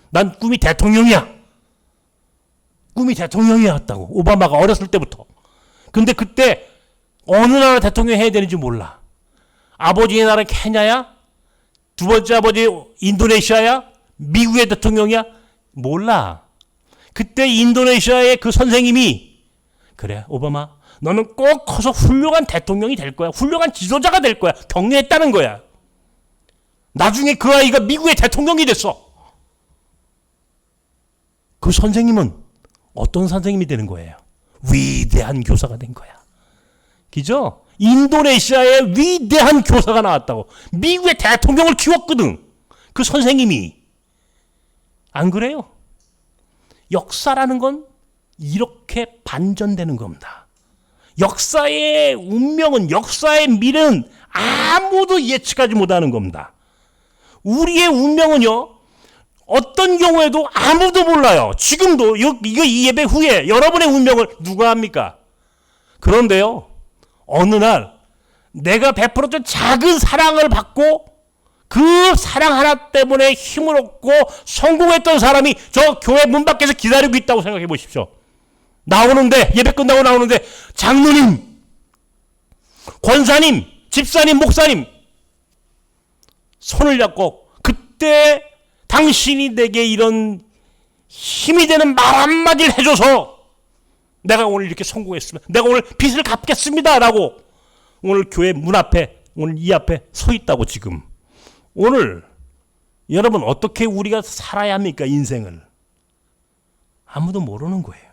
난 꿈이 대통령이야. 꿈이 대통령이었다고. 오바마가 어렸을 때부터. 근데 그때 어느 나라 대통령 해야 되는지 몰라. 아버지의 나라는 케냐야? 두 번째 아버지 인도네시아야? 미국의 대통령이야? 몰라. 그때 인도네시아의 그 선생님이 그래 오바마 너는 꼭 커서 훌륭한 대통령이 될 거야. 훌륭한 지도자가 될 거야. 격려했다는 거야. 나중에 그 아이가 미국의 대통령이 됐어. 그 선생님은 어떤 선생님이 되는 거예요? 위대한 교사가 된 거야. 그죠? 인도네시아에 위대한 교사가 나왔다고. 미국의 대통령을 키웠거든. 그 선생님이. 안 그래요? 역사라는 건 이렇게 반전되는 겁니다. 역사의 운명은, 역사의 미래는 아무도 예측하지 못하는 겁니다. 우리의 운명은요, 어떤 경우에도 아무도 몰라요. 지금도 이거 이 예배 후에 여러분의 운명을 누가 합니까? 그런데요, 어느 날 내가 베풀었던 작은 사랑을 받고 그 사랑 하나 때문에 힘을 얻고 성공했던 사람이 저 교회 문 밖에서 기다리고 있다고 생각해 보십시오. 나오는데, 예배 끝나고 나오는데, 장로님, 권사님, 집사님, 목사님 손을 잡고, 그때 당신이 내게 이런 힘이 되는 말 한마디를 해줘서 내가 오늘 이렇게 성공했으면, 내가 오늘 빚을 갚겠습니다 라고 오늘 교회 문 앞에, 오늘 이 앞에 서 있다고. 지금 오늘 여러분 어떻게 우리가 살아야 합니까? 인생을 아무도 모르는 거예요.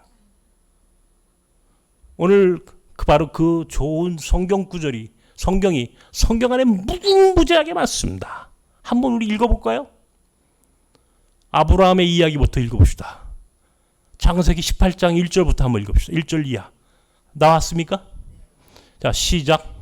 오늘 바로 그 좋은 성경 구절이, 성경이 성경 안에 무궁무진하게 많습니다. 한번 우리 읽어볼까요? 아브라함의 이야기부터 읽어봅시다. 창세기 18장 1절부터 한번 읽어봅시다. 1절 이하 나왔습니까? 자, 시작.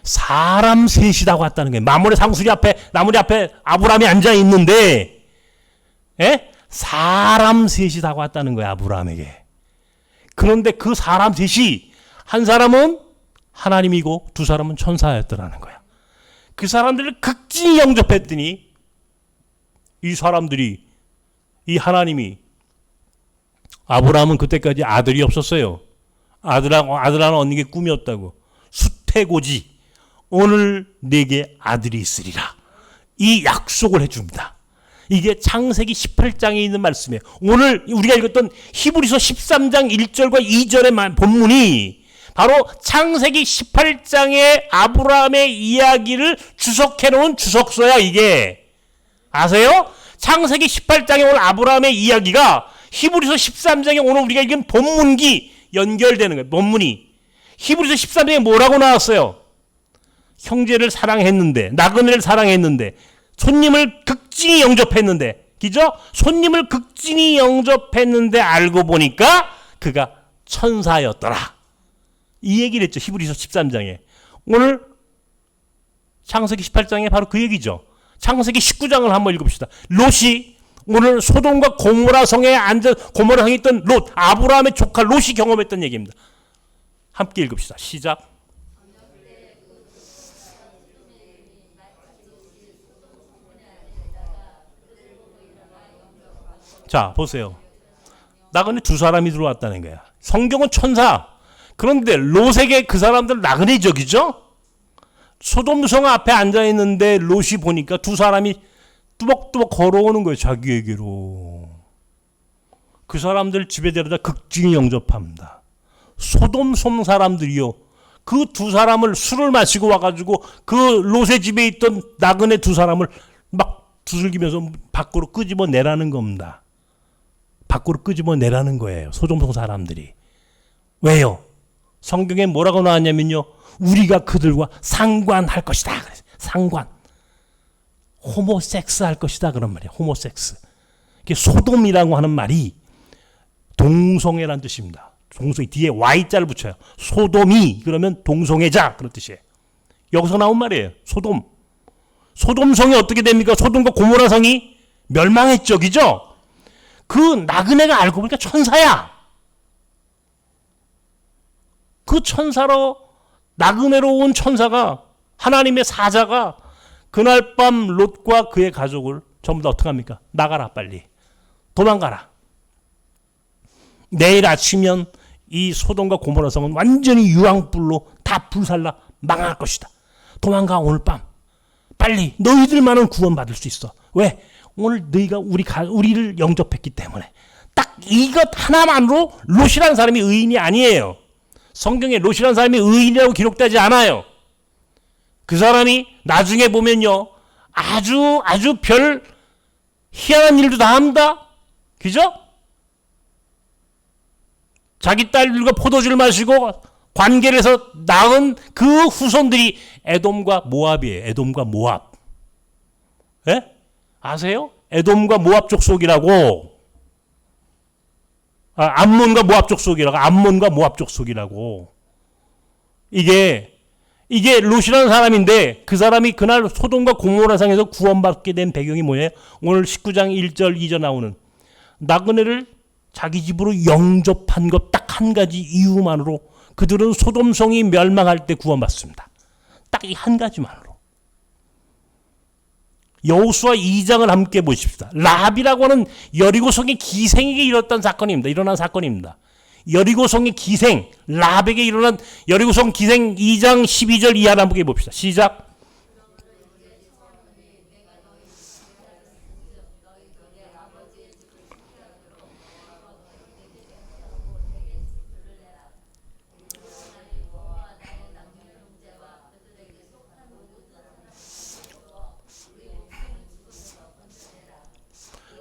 사람 셋이라고 왔다는 거예요. 마물의 상수리 앞에, 나무리 앞에 아브라함이 앉아 있는데, 사람 셋이라고 왔다는 거예요, 아브라함에게. 그런데 그 사람 셋이, 한 사람은 하나님이고 두 사람은 천사였더라는 거야. 그 사람들을 극진히 영접했더니 이 사람들이, 이 하나님이, 아브라함은 그때까지 아들이 없었어요. 아들 하나 얻는 게 꿈이었다고. 수태고지, 오늘 내게 아들이 있으리라, 이 약속을 해줍니다. 이게 창세기 18장에 있는 말씀이에요. 오늘 우리가 읽었던 히브리서 13장 1절과 2절의 본문이 바로 창세기 18장의 아브라함의 이야기를 주석해놓은 주석서야. 이게 아세요? 창세기 18장에 오늘 아브라함의 이야기가 히브리서 13장에 오늘 우리가 읽은 본문기 연결되는 거예요. 본문이 히브리서 13장에 뭐라고 나왔어요? 형제를 사랑했는데, 나그네를 사랑했는데, 손님을 극진히 영접했는데, 그죠? 손님을 극진히 영접했는데 알고 보니까 그가 천사였더라. 이 얘기를 했죠. 히브리서 13장에. 오늘 창세기 18장에 바로 그 얘기죠. 창세기 19장을 한번 읽읍시다. 롯이 오늘 소돔과 고모라 성에 고모라 성에 있던 롯, 아브라함의 조카 롯이 경험했던 얘기입니다. 함께 읽읍시다. 시작. 자, 보세요. 나그네 두 사람이 들어왔다는 거야. 성경은 천사. 그런데 롯에게 그 사람들은 나그네적이죠? 소돔 성 앞에 앉아있는데 롯이 보니까 두 사람이 뚜벅뚜벅 걸어오는 거예요. 자기에게로. 그 사람들 집에 데려다 극진히 영접합니다. 소돔 성 사람들이요, 그 두 사람을 술을 마시고 와가지고 그 롯의 집에 있던 나그네 두 사람을 막 두들기면서 밖으로 끄집어내라는 겁니다. 밖으로 끄집어내라는 거예요. 소돔성 사람들이. 왜요? 성경에 뭐라고 나왔냐면요, 우리가 그들과 상관할 것이다. 상관. 호모섹스 할 것이다. 그런 말이에요. 호모섹스. 이게 소돔이라고 하는 말이 동성애라는 뜻입니다. 동성애 뒤에 Y자를 붙여요. 소돔이 그러면 동성애자, 그런 뜻이에요. 여기서 나온 말이에요. 소돔. 소돔성이 어떻게 됩니까? 소돔과 고모라 성이 멸망했죠. 그죠? 그 나그네가 알고 보니까 천사야. 그 천사로, 나그네로 온 천사가, 하나님의 사자가 그날 밤 롯과 그의 가족을 전부 다 어떻게 합니까? 나가라, 빨리. 도망가라. 내일 아침이면 이 소돔과 고모라 성은 완전히 유황불로 다 불살라 망할 것이다. 도망가, 오늘 밤. 빨리. 너희들만은 구원받을 수 있어. 왜? 오늘 너희가 우리를 영접했기 때문에. 딱 이것 하나만으로 롯이라는 사람이 의인이 아니에요. 성경에 롯이라는 사람이 의인이라고 기록되지 않아요. 그 사람이 나중에 보면요, 아주 별 희한한 일도 다 합니다. 그죠? 자기 딸들과 포도주를 마시고 관계를 해서 낳은 그 후손들이 에돔과 모압이에요. 에돔과 모압. 예? 아세요? 에돔과 모압 족속이라고. 암몬과 모압 족속이라고. 암몬과 모압 족속이라고. 이게 롯이라는 사람인데 그 사람이 그날 소돔과 고모라 상에서 구원받게 된 배경이 뭐예요? 오늘 19장 1절 2절 나오는 나그네를 자기 집으로 영접한 것 딱 한 가지 이유만으로 그들은 소돔성이 멸망할 때 구원받습니다. 딱 이 한 가지만으로. 여호수아 2장을 함께 보십시다. 라합이라고 하는 여리고성의 기생에게 일어난 사건입니다. 여리고성의 기생, 라합에게 일어난 여리고성 기생 2장 12절 이하를 함께 봅시다. 시작.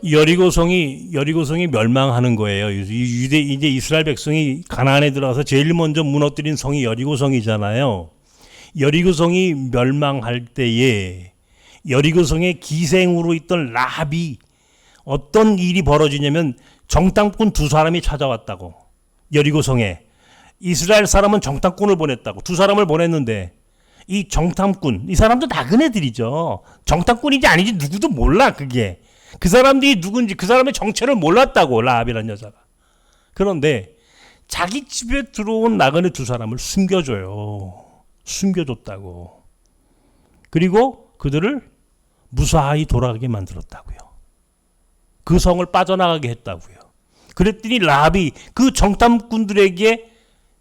여리고성이 멸망하는 거예요. 이제 이스라엘 백성이 가나안에 들어가서 제일 먼저 무너뜨린 성이 여리고성이잖아요. 여리고성이 멸망할 때에 여리고성의 기생으로 있던 라합이 어떤 일이 벌어지냐면 정탐꾼 두 사람이 찾아왔다고. 여리고성에 이스라엘 사람은 정탐꾼을 보냈다고. 두 사람을 보냈는데 이 정탐꾼, 이 사람도 나그네들이죠. 정탐꾼인지 아닌지 누구도 몰라. 그게 그 사람들이 누군지, 그 사람의 정체를 몰랐다고, 라합이라는 여자가. 그런데 자기 집에 들어온 나그네 두 사람을 숨겨줘요. 숨겨줬다고. 그리고 그들을 무사히 돌아가게 만들었다고요. 그 성을 빠져나가게 했다고요. 그랬더니 라합이 그 정탐꾼들에게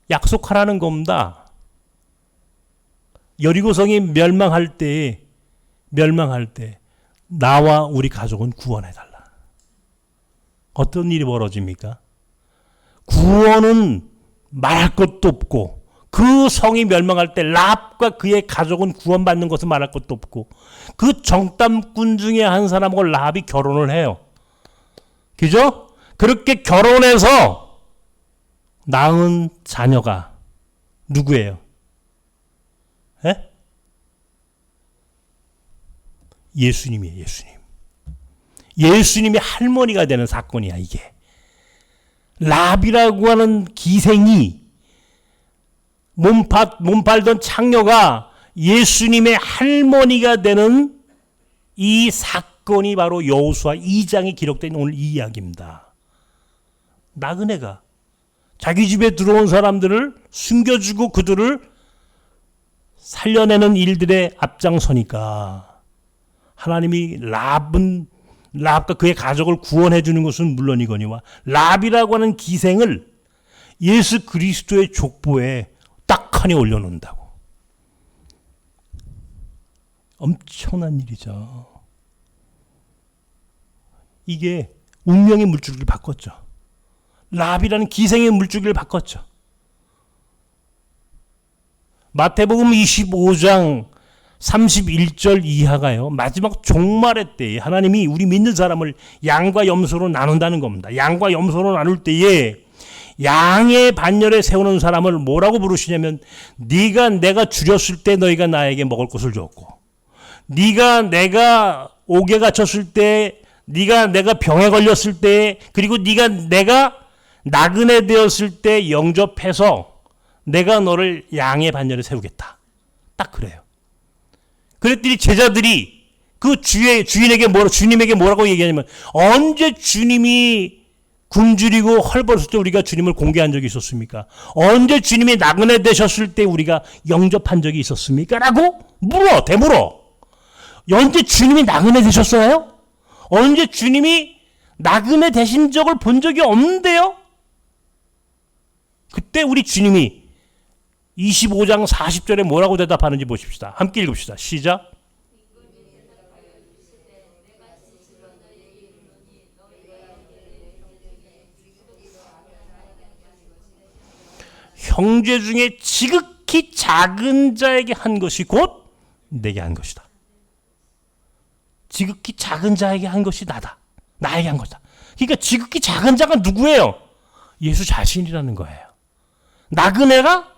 약속하라는 겁니다. 여리고성이 멸망할 때 나와 우리 가족은 구원해달라. 어떤 일이 벌어집니까? 구원은 말할 것도 없고 그 성이 멸망할 때 라합과 그의 가족은 구원받는 것은 말할 것도 없고 그 정탐꾼 중에 한 사람하고 라합이 결혼을 해요. 그죠? 그렇게 결혼해서 낳은 자녀가 누구예요? 예? 예수님이에요. 예수님이 할머니가 되는 사건이야, 이게. 라합이라고 하는 기생이 몸 팔던 창녀가 예수님의 할머니가 되는 이 사건이 바로 여호수아 2장에 기록된 오늘 이 이야기입니다. 나그네가 자기 집에 들어온 사람들을 숨겨주고 그들을 살려내는 일들에 앞장서니까 하나님이 라합과 그의 가족을 구원해 주는 것은 물론이거니와 라합이라고 하는 기생을 예수 그리스도의 족보에 딱하니 올려놓는다고. 엄청난 일이죠. 이게 운명의 물줄기를 바꿨죠. 라합이라는 기생의 물줄기를 바꿨죠. 마태복음 25장 31절 이하가요. 마지막 종말의 때에 하나님이 우리 믿는 사람을 양과 염소로 나눈다는 겁니다. 양과 염소로 나눌 때에 양의 반열에 세우는 사람을 뭐라고 부르시냐면 네가 내가 줄였을 때 너희가 나에게 먹을 것을 줬고 네가 내가 옥에 갇혔을 때 네가 내가 병에 걸렸을 때 그리고 네가 내가 나그네 되었을 때 영접해서 내가 너를 양의 반열에 세우겠다. 딱 그래요. 그랬더니 제자들이 그 주님에게 뭐라고 얘기하냐면 언제 주님이 굶주리고 헐벗을 때 우리가 주님을 공개한 적이 있었습니까? 언제 주님이 나그네 되셨을 때 우리가 영접한 적이 있었습니까? 라고 대물어. 언제 주님이 나그네 되셨어요? 언제 주님이 나그네 되신 적을 본 적이 없는데요? 그때 우리 주님이 25장 40절에 뭐라고 대답하는지 보십시다. 함께 읽읍시다. 시작. 형제 중에 지극히 작은 자에게 한 것이 곧 내게 한 것이다. 지극히 작은 자에게 한 것이 나다. 나에게 한 것이다. 그러니까 지극히 작은 자가 누구예요? 예수 자신이라는 거예요. 나그네가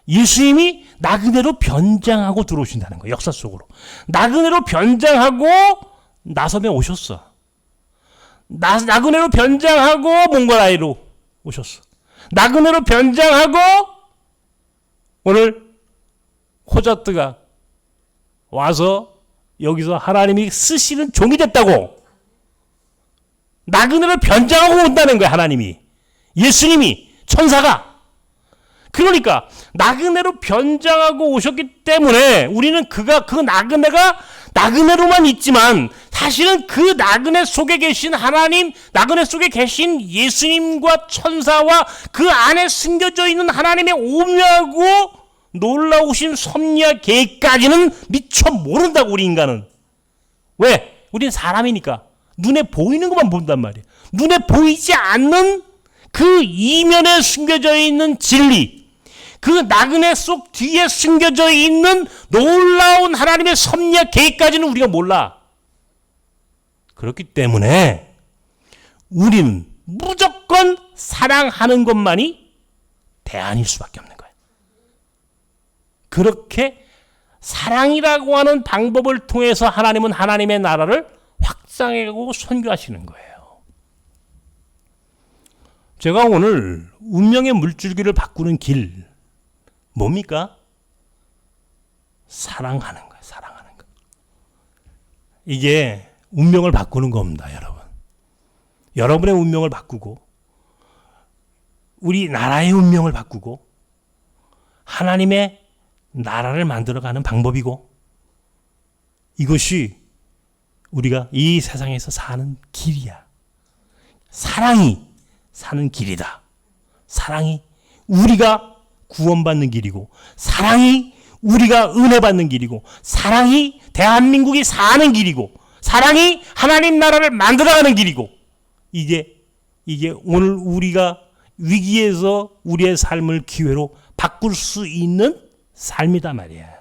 예수님이 나그네로 변장하고 들어오신다는 거예요. 역사 속으로. 나그네로 변장하고 나섬에 오셨어. 나그네로 변장하고 몽골아이로 오셨어. 나그네로 변장하고 오늘 호자트가 와서 여기서 하나님이 쓰시는 종이 됐다고. 나그네로 변장하고 온다는 거야, 하나님이. 예수님이, 천사가. 그러니까 나그네로 변장하고 오셨기 때문에 우리는 그 나그네가 나그네로만 있지만 사실은 그 나그네 속에 계신 하나님, 나그네 속에 계신 예수님과 천사와 그 안에 숨겨져 있는 하나님의 오묘하고 놀라우신 섭리와 계획까지는 미처 모른다고, 우리 인간은. 왜? 우리는 사람이니까 눈에 보이는 것만 본단 말이에요. 눈에 보이지 않는 그 이면에 숨겨져 있는 진리, 그 나그네 속 뒤에 숨겨져 있는 놀라운 하나님의 섭리와 계획까지는 우리가 몰라. 그렇기 때문에 우리는 무조건 사랑하는 것만이 대안일 수밖에 없는 거예요. 그렇게 사랑이라고 하는 방법을 통해서 하나님은 하나님의 나라를 확장하고 선교하시는 거예요. 제가 오늘 운명의 물줄기를 바꾸는 길 뭡니까? 사랑하는 거예요. 사랑하는 거. 이게 운명을 바꾸는 겁니다, 여러분. 여러분의 운명을 바꾸고 우리 나라의 운명을 바꾸고 하나님의 나라를 만들어가는 방법이고, 이것이 우리가 이 세상에서 사는 길이야. 사랑이 사는 길이다. 사랑이 우리가 구원받는 길이고, 사랑이 우리가 은혜 받는 길이고, 사랑이 대한민국이 사는 길이고, 사랑이 하나님 나라를 만들어가는 길이고, 이게 오늘 우리가 위기에서 우리의 삶을 기회로 바꿀 수 있는 삶이다 말이야.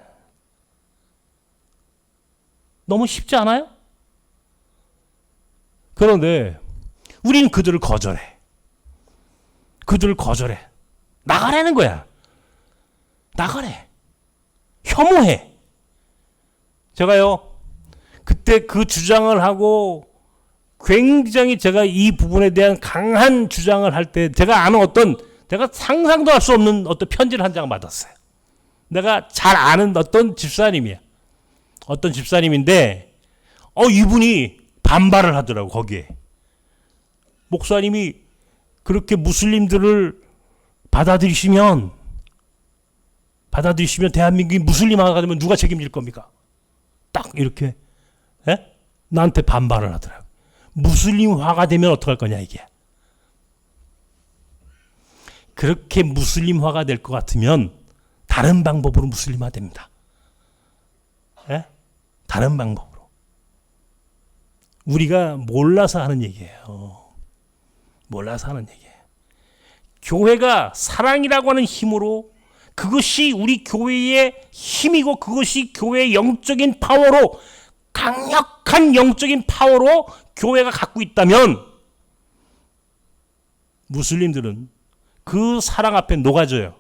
너무 쉽지 않아요? 그런데 우리는 그들을 거절해. 그들을 거절해. 나가라는 거야. 나가래. 혐오해. 제가요, 그때 그 주장을 하고 굉장히 제가 이 부분에 대한 강한 주장을 할 때 제가 아는 제가 상상도 할 수 없는 어떤 편지를 한 장 받았어요. 내가 잘 아는 어떤 집사님이야. 어떤 집사님인데, 이분이 반발을 하더라고, 거기에. 목사님이 그렇게 무슬림들을 받아들이시면 대한민국이 무슬림화가 되면 누가 책임질 겁니까? 딱 이렇게 나한테 반발을 하더라고. 무슬림화가 되면 어떡할 거냐, 이게. 그렇게 무슬림화가 될 것 같으면 다른 방법으로 무슬림화 됩니다. 다른 방법으로. 우리가 몰라서 하는 얘기예요. 몰라서 하는 얘기예요. 교회가 사랑이라고 하는 힘으로, 그것이 우리 교회의 힘이고, 그것이 교회의 영적인 파워로, 강력한 영적인 파워로 교회가 갖고 있다면 무슬림들은 그 사랑 앞에 녹아져요.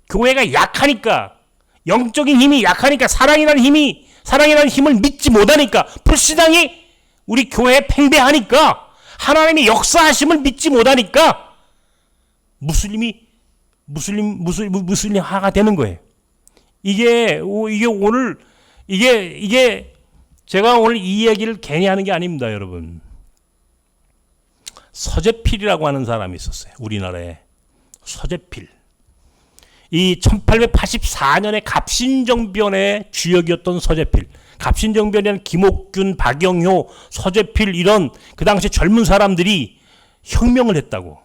교회가 약하니까, 영적인 힘이 약하니까, 사랑이라는 힘을 믿지 못하니까, 불신앙이 우리 교회에 팽배하니까, 하나님의 역사하심을 믿지 못하니까 무슬림화가 되는 거예요. 이게 제가 오늘 이 이야기를 괜히 하는 게 아닙니다, 여러분. 서재필이라고 하는 사람이 있었어요. 우리나라에. 서재필. 이 1884년에 갑신정변의 주역이었던 서재필. 갑신정변에는 김옥균, 박영효, 서재필 이런 그 당시 젊은 사람들이 혁명을 했다고.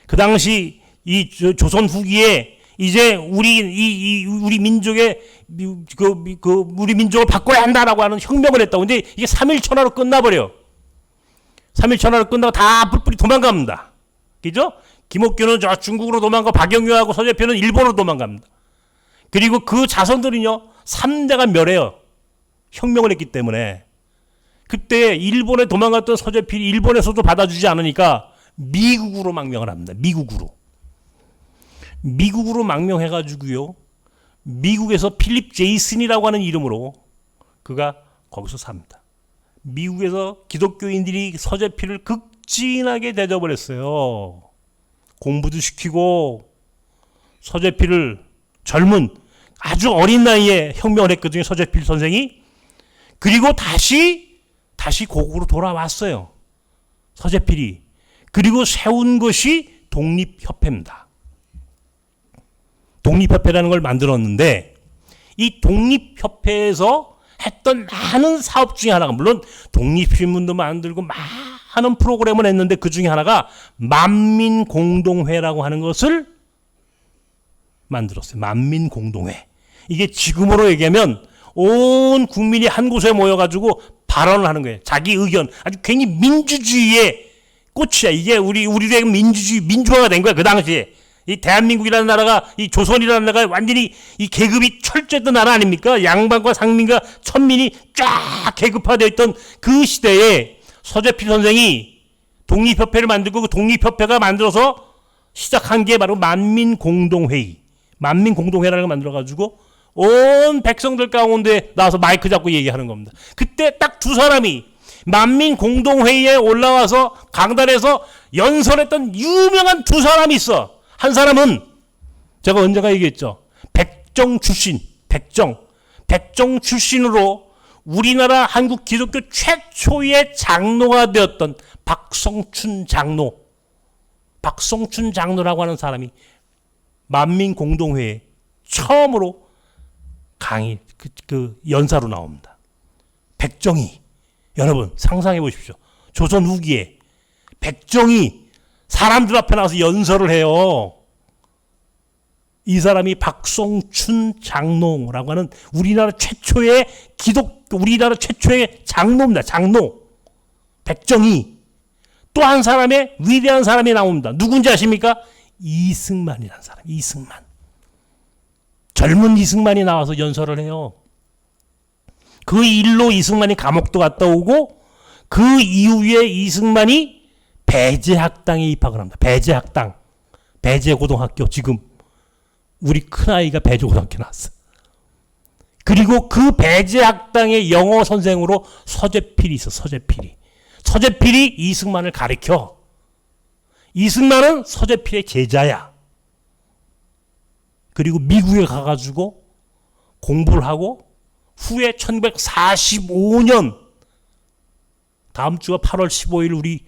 그 당시 이 조선 후기에 이제 우리 민족의 우리 민족을 바꿔야 한다라고 하는 혁명을 했다고. 근데 이게 3일 천하로 끝나버려. 3일 천하로 끝나고 다 뿔뿔이 도망갑니다. 그죠? 김옥규는 저 중국으로 도망가, 박영유하고 서재필은 일본으로 도망갑니다. 그리고 그 자손들은요 3대가 멸해요. 혁명을 했기 때문에. 그때 일본에 도망갔던 서재필이 일본에서도 받아주지 않으니까 미국으로 망명을 합니다. 미국으로 망명해가지고요. 미국에서 필립 제이슨이라고 하는 이름으로 그가 거기서 삽니다. 미국에서 기독교인들이 서재필을 극진하게 대접을 했어요. 공부도 시키고 서재필을 젊은 아주 어린 나이에 혁명을 했거든요. 서재필 선생이. 그리고 다시 고국으로 돌아왔어요. 서재필이. 그리고 세운 것이 독립협회입니다. 독립협회라는 걸 만들었는데 이 독립협회에서 했던 많은 사업 중에 하나가, 물론 독립신문도 만들고 많은 프로그램을 했는데 그 중에 하나가 만민공동회라고 하는 것을 만들었어요. 만민공동회. 이게 지금으로 얘기하면 온 국민이 한 곳에 모여가지고 발언을 하는 거예요. 자기 의견. 아주 괜히 민주주의의 꽃이야. 이게 우리의 민주화가 된 거야. 그 당시에. 이 대한민국이라는 나라가, 이 조선이라는 나라가 완전히 이 계급이 철저했던 나라 아닙니까? 양반과 상민과 천민이 쫙 계급화되어 있던 그 시대에 서재필 선생이 독립협회를 만들고 그 독립협회가 만들어서 시작한 게 바로 만민공동회의. 만민공동회라는 걸 만들어가지고 온 백성들 가운데 나와서 마이크 잡고 얘기하는 겁니다. 그때 딱 두 사람이 만민공동회의에 올라와서 강단에서 연설했던 유명한 두 사람이 있어. 한 사람은 제가 언젠가 얘기했죠. 백정 출신으로 우리나라 한국 기독교 최초의 장로가 되었던 박성춘 장로라고 하는 사람이 만민공동회에 처음으로 강의 그 연사로 나옵니다. 백정이, 여러분 상상해 보십시오. 조선 후기에 백정이 사람들 앞에 나와서 연설을 해요. 이 사람이 박성춘 장로라고 하는 우리나라 최초의 장로입니다. 장로. 백정이. 또 한 사람의 위대한 사람이 나옵니다. 누군지 아십니까? 이승만이라는 사람. 젊은 이승만이 나와서 연설을 해요. 그 일로 이승만이 감옥도 갔다 오고 그 이후에 이승만이 배제학당에 입학을 합니다. 배제학당. 배제고등학교. 지금 우리 큰아이가 배제고등학교 나왔어. 그리고 그 배제학당의 영어 선생으로 서재필이 있어. 서재필이 이승만을 가르쳐. 이승만은 서재필의 제자야. 그리고 미국에 가가지고 공부를 하고 후에 1945년 다음 주가 8월 15일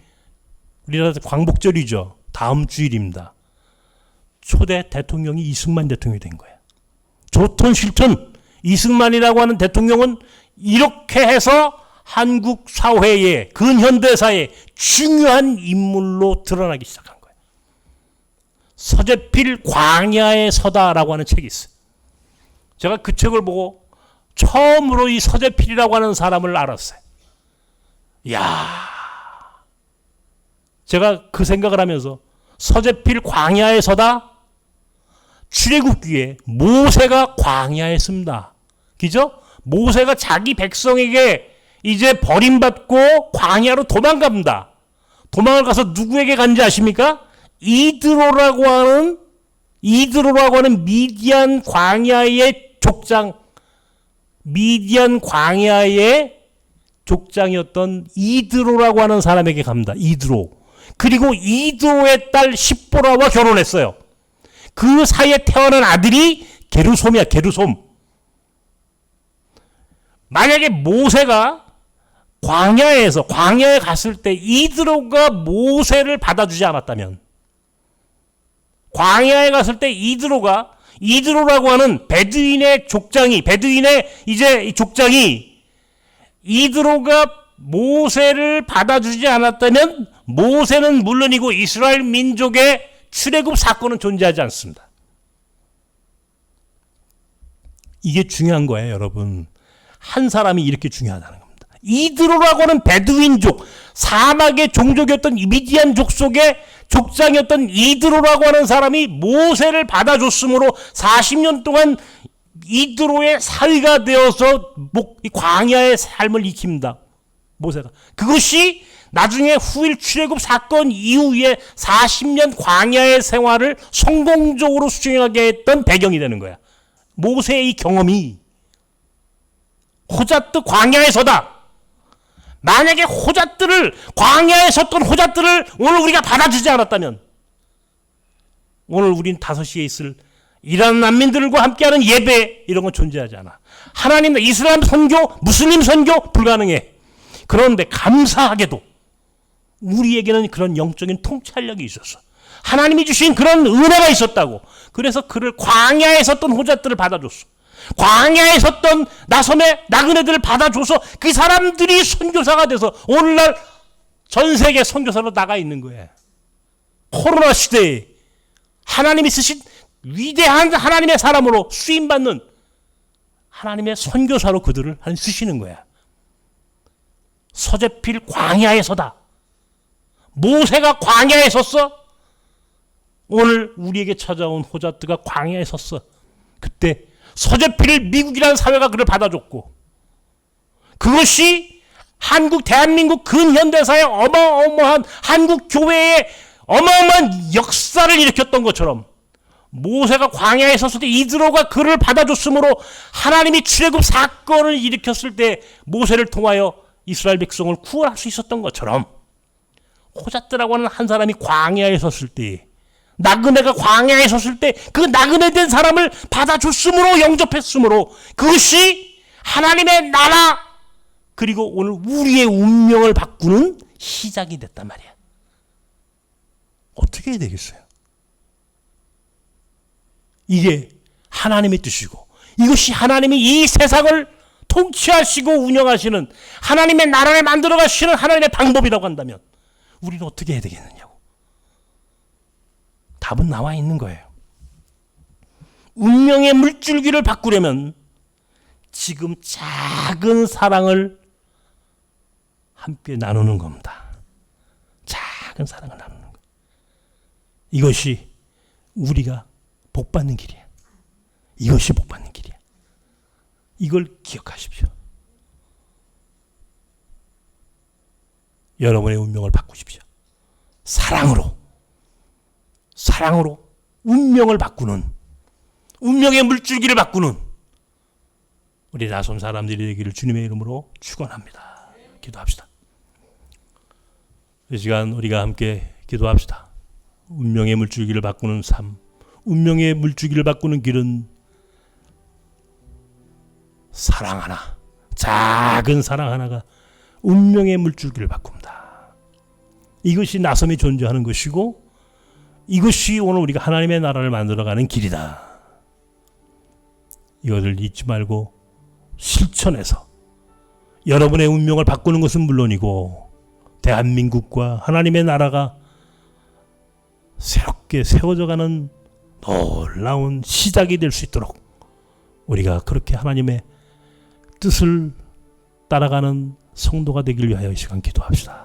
우리나라 광복절이죠. 다음 주일입니다. 초대 대통령이 이승만 대통령이 된 거예요. 좋든 싫든 이승만이라고 하는 대통령은 이렇게 해서 한국 사회의 근현대사의 중요한 인물로 드러나기 시작한 거예요. 서재필 광야에 서다라고 하는 책이 있어요. 제가 그 책을 보고 처음으로 이 서재필이라고 하는 사람을 알았어요. 이야, 제가 그 생각을 하면서 서재필 광야에 서다, 출애굽기에 모세가 광야에 씁니다. 그죠? 모세가 자기 백성에게 이제 버림받고 광야로 도망갑니다. 도망을 가서 누구에게 간지 아십니까? 이드로라고 하는 미디안 광야의 족장이었던 이드로라고 하는 사람에게 갑니다. 이드로. 그리고 이드로의 딸 십보라와 결혼했어요. 그 사이에 태어난 아들이 게르솜이야. 게르솜. 만약에 모세가 광야에 갔을 때 이드로가 모세를 받아주지 않았다면, 광야에 갔을 때 이드로라고 하는 베두인의 족장이 이드로가 모세를 받아주지 않았다면 모세는 물론이고 이스라엘 민족의 출애굽 사건은 존재하지 않습니다. 이게 중요한 거예요, 여러분. 한 사람이 이렇게 중요하다는 겁니다. 이드로라고 하는 베두인족, 사막의 종족이었던 미디안 족 속에 족장이었던 이드로라고 하는 사람이 모세를 받아줬으므로 40년 동안 이드로의 사위가 되어서 광야의 삶을 익힙니다. 모세가. 그것이 나중에 후일 출애굽 사건 이후에 40년 광야의 생활을 성공적으로 수행하게 했던 배경이 되는 거야. 모세의 이 경험이 호잣드 광야에서다. 만약에 광야에 섰던 호잣들을 오늘 우리가 받아주지 않았다면 오늘 우린 5시에 있을 이란 난민들과 함께하는 예배 이런 건 존재하지 않아. 하나님 이슬람 선교, 무슬림 선교 불가능해. 그런데 감사하게도 우리에게는 그런 영적인 통찰력이 있었어. 하나님이 주신 그런 은혜가 있었다고. 그래서 그를 광야에 섰던 호잣들을 받아줬어. 광야에 섰던 나섬의 나그네들을 받아줘서 그 사람들이 선교사가 돼서 오늘날 전 세계 선교사로 나가 있는 거예요. 코로나 시대에 하나님이 쓰신 위대한 하나님의 사람으로 쓰임받는 하나님의 선교사로 그들을 쓰시는 거야. 서재필 광야에서다. 모세가 광야에 섰어. 오늘 우리에게 찾아온 호잣드가 광야에 섰어. 그때 서재필 미국이라는 사회가 그를 받아줬고 그것이 대한민국 근현대사의 어마어마한 한국 교회의 어마어마한 역사를 일으켰던 것처럼 모세가 광야에 섰을 때 이드로가 그를 받아줬으므로 하나님이 출애굽 사건을 일으켰을 때 모세를 통하여 이스라엘 백성을 구원할 수 있었던 것처럼 호잣드라고 하는 한 사람이 광야에 섰을 때 나그네가 광야에 섰을 때 그 나그네 된 사람을 받아줬으므로 영접했으므로 그것이 하나님의 나라 그리고 오늘 우리의 운명을 바꾸는 시작이 됐단 말이야. 어떻게 해야 되겠어요? 이게 하나님의 뜻이고 이것이 하나님이 이 세상을 통치하시고 운영하시는 하나님의 나라를 만들어 가시는 하나님의 방법이라고 한다면 우리는 어떻게 해야 되겠느냐고. 답은 나와 있는 거예요. 운명의 물줄기를 바꾸려면 지금 작은 사랑을 함께 나누는 겁니다. 작은 사랑을 나누는 거. 이것이 우리가 복받는 길이야. 이것이 복받는 길이야. 이걸 기억하십시오. 여러분의 운명을 바꾸십시오. 사랑으로 운명을 바꾸는 운명의 물줄기를 바꾸는 우리 나손 사람들이 되기를 주님의 이름으로 축원합니다. 기도합시다. 이 시간 우리가 함께 기도합시다. 운명의 물줄기를 바꾸는 삶, 운명의 물줄기를 바꾸는 길은 사랑 하나, 작은 사랑 하나가 운명의 물줄기를 바꿉니다. 이것이 나섬이 존재하는 것이고 이것이 오늘 우리가 하나님의 나라를 만들어가는 길이다. 이것을 잊지 말고 실천해서 여러분의 운명을 바꾸는 것은 물론이고 대한민국과 하나님의 나라가 새롭게 세워져가는 놀라운 시작이 될 수 있도록 우리가 그렇게 하나님의 뜻을 따라가는 성도가 되길 위하여 이 시간 기도합시다.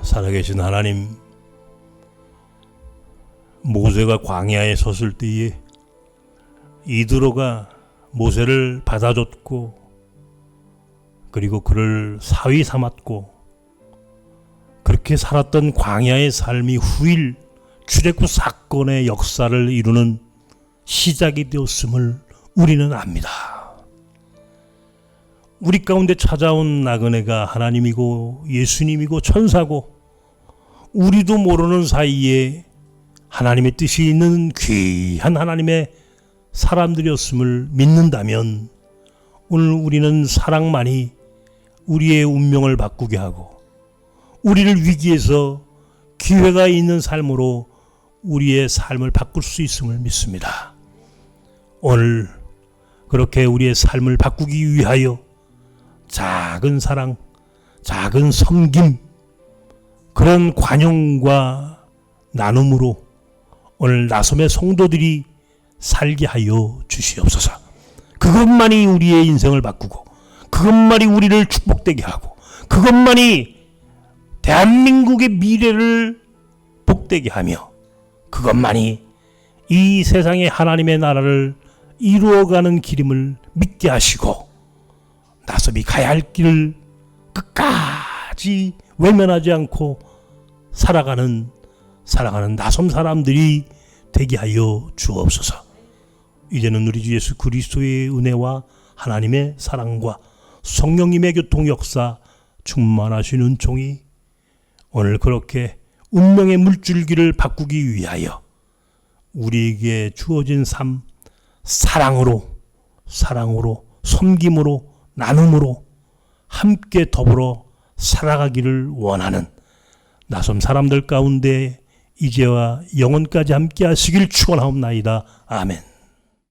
살아계신 하나님, 모세가 광야에 섰을 때에 이드로가 모세를 받아줬고 그리고 그를 사위 삼았고 그렇게 살았던 광야의 삶이 후일 출애굽 사건의 역사를 이루는 시작이 되었음을 우리는 압니다. 우리 가운데 찾아온 나그네가 하나님이고 예수님이고 천사고 우리도 모르는 사이에 하나님의 뜻이 있는 귀한 하나님의 사람들이었음을 믿는다면 오늘 우리는 사랑만이 우리의 운명을 바꾸게 하고 우리를 위기에서 기회가 있는 삶으로 우리의 삶을 바꿀 수 있음을 믿습니다. 오늘 그렇게 우리의 삶을 바꾸기 위하여 작은 사랑, 작은 섬김, 그런 관용과 나눔으로 오늘 나섬의 성도들이 살게 하여 주시옵소서. 그것만이 우리의 인생을 바꾸고 그것만이 우리를 축복되게 하고 그것만이 대한민국의 미래를 복되게 하며 그것만이 이 세상의 하나님의 나라를 이루어가는 길임을 믿게 하시고 나섭이 가야 할 길을 끝까지 외면하지 않고 살아가는 나섬 사람들이 되게 하여 주옵소서. 이제는 우리 주 예수 그리스도의 은혜와 하나님의 사랑과 성령님의 교통 역사 충만하신 은총이 오늘 그렇게 운명의 물줄기를 바꾸기 위하여 우리에게 주어진 삶, 사랑으로 섬김으로 나눔으로 함께 더불어 살아가기를 원하는 나섬 사람들 가운데 이제와 영원까지 함께 하시길 축원하옵나이다. 아멘.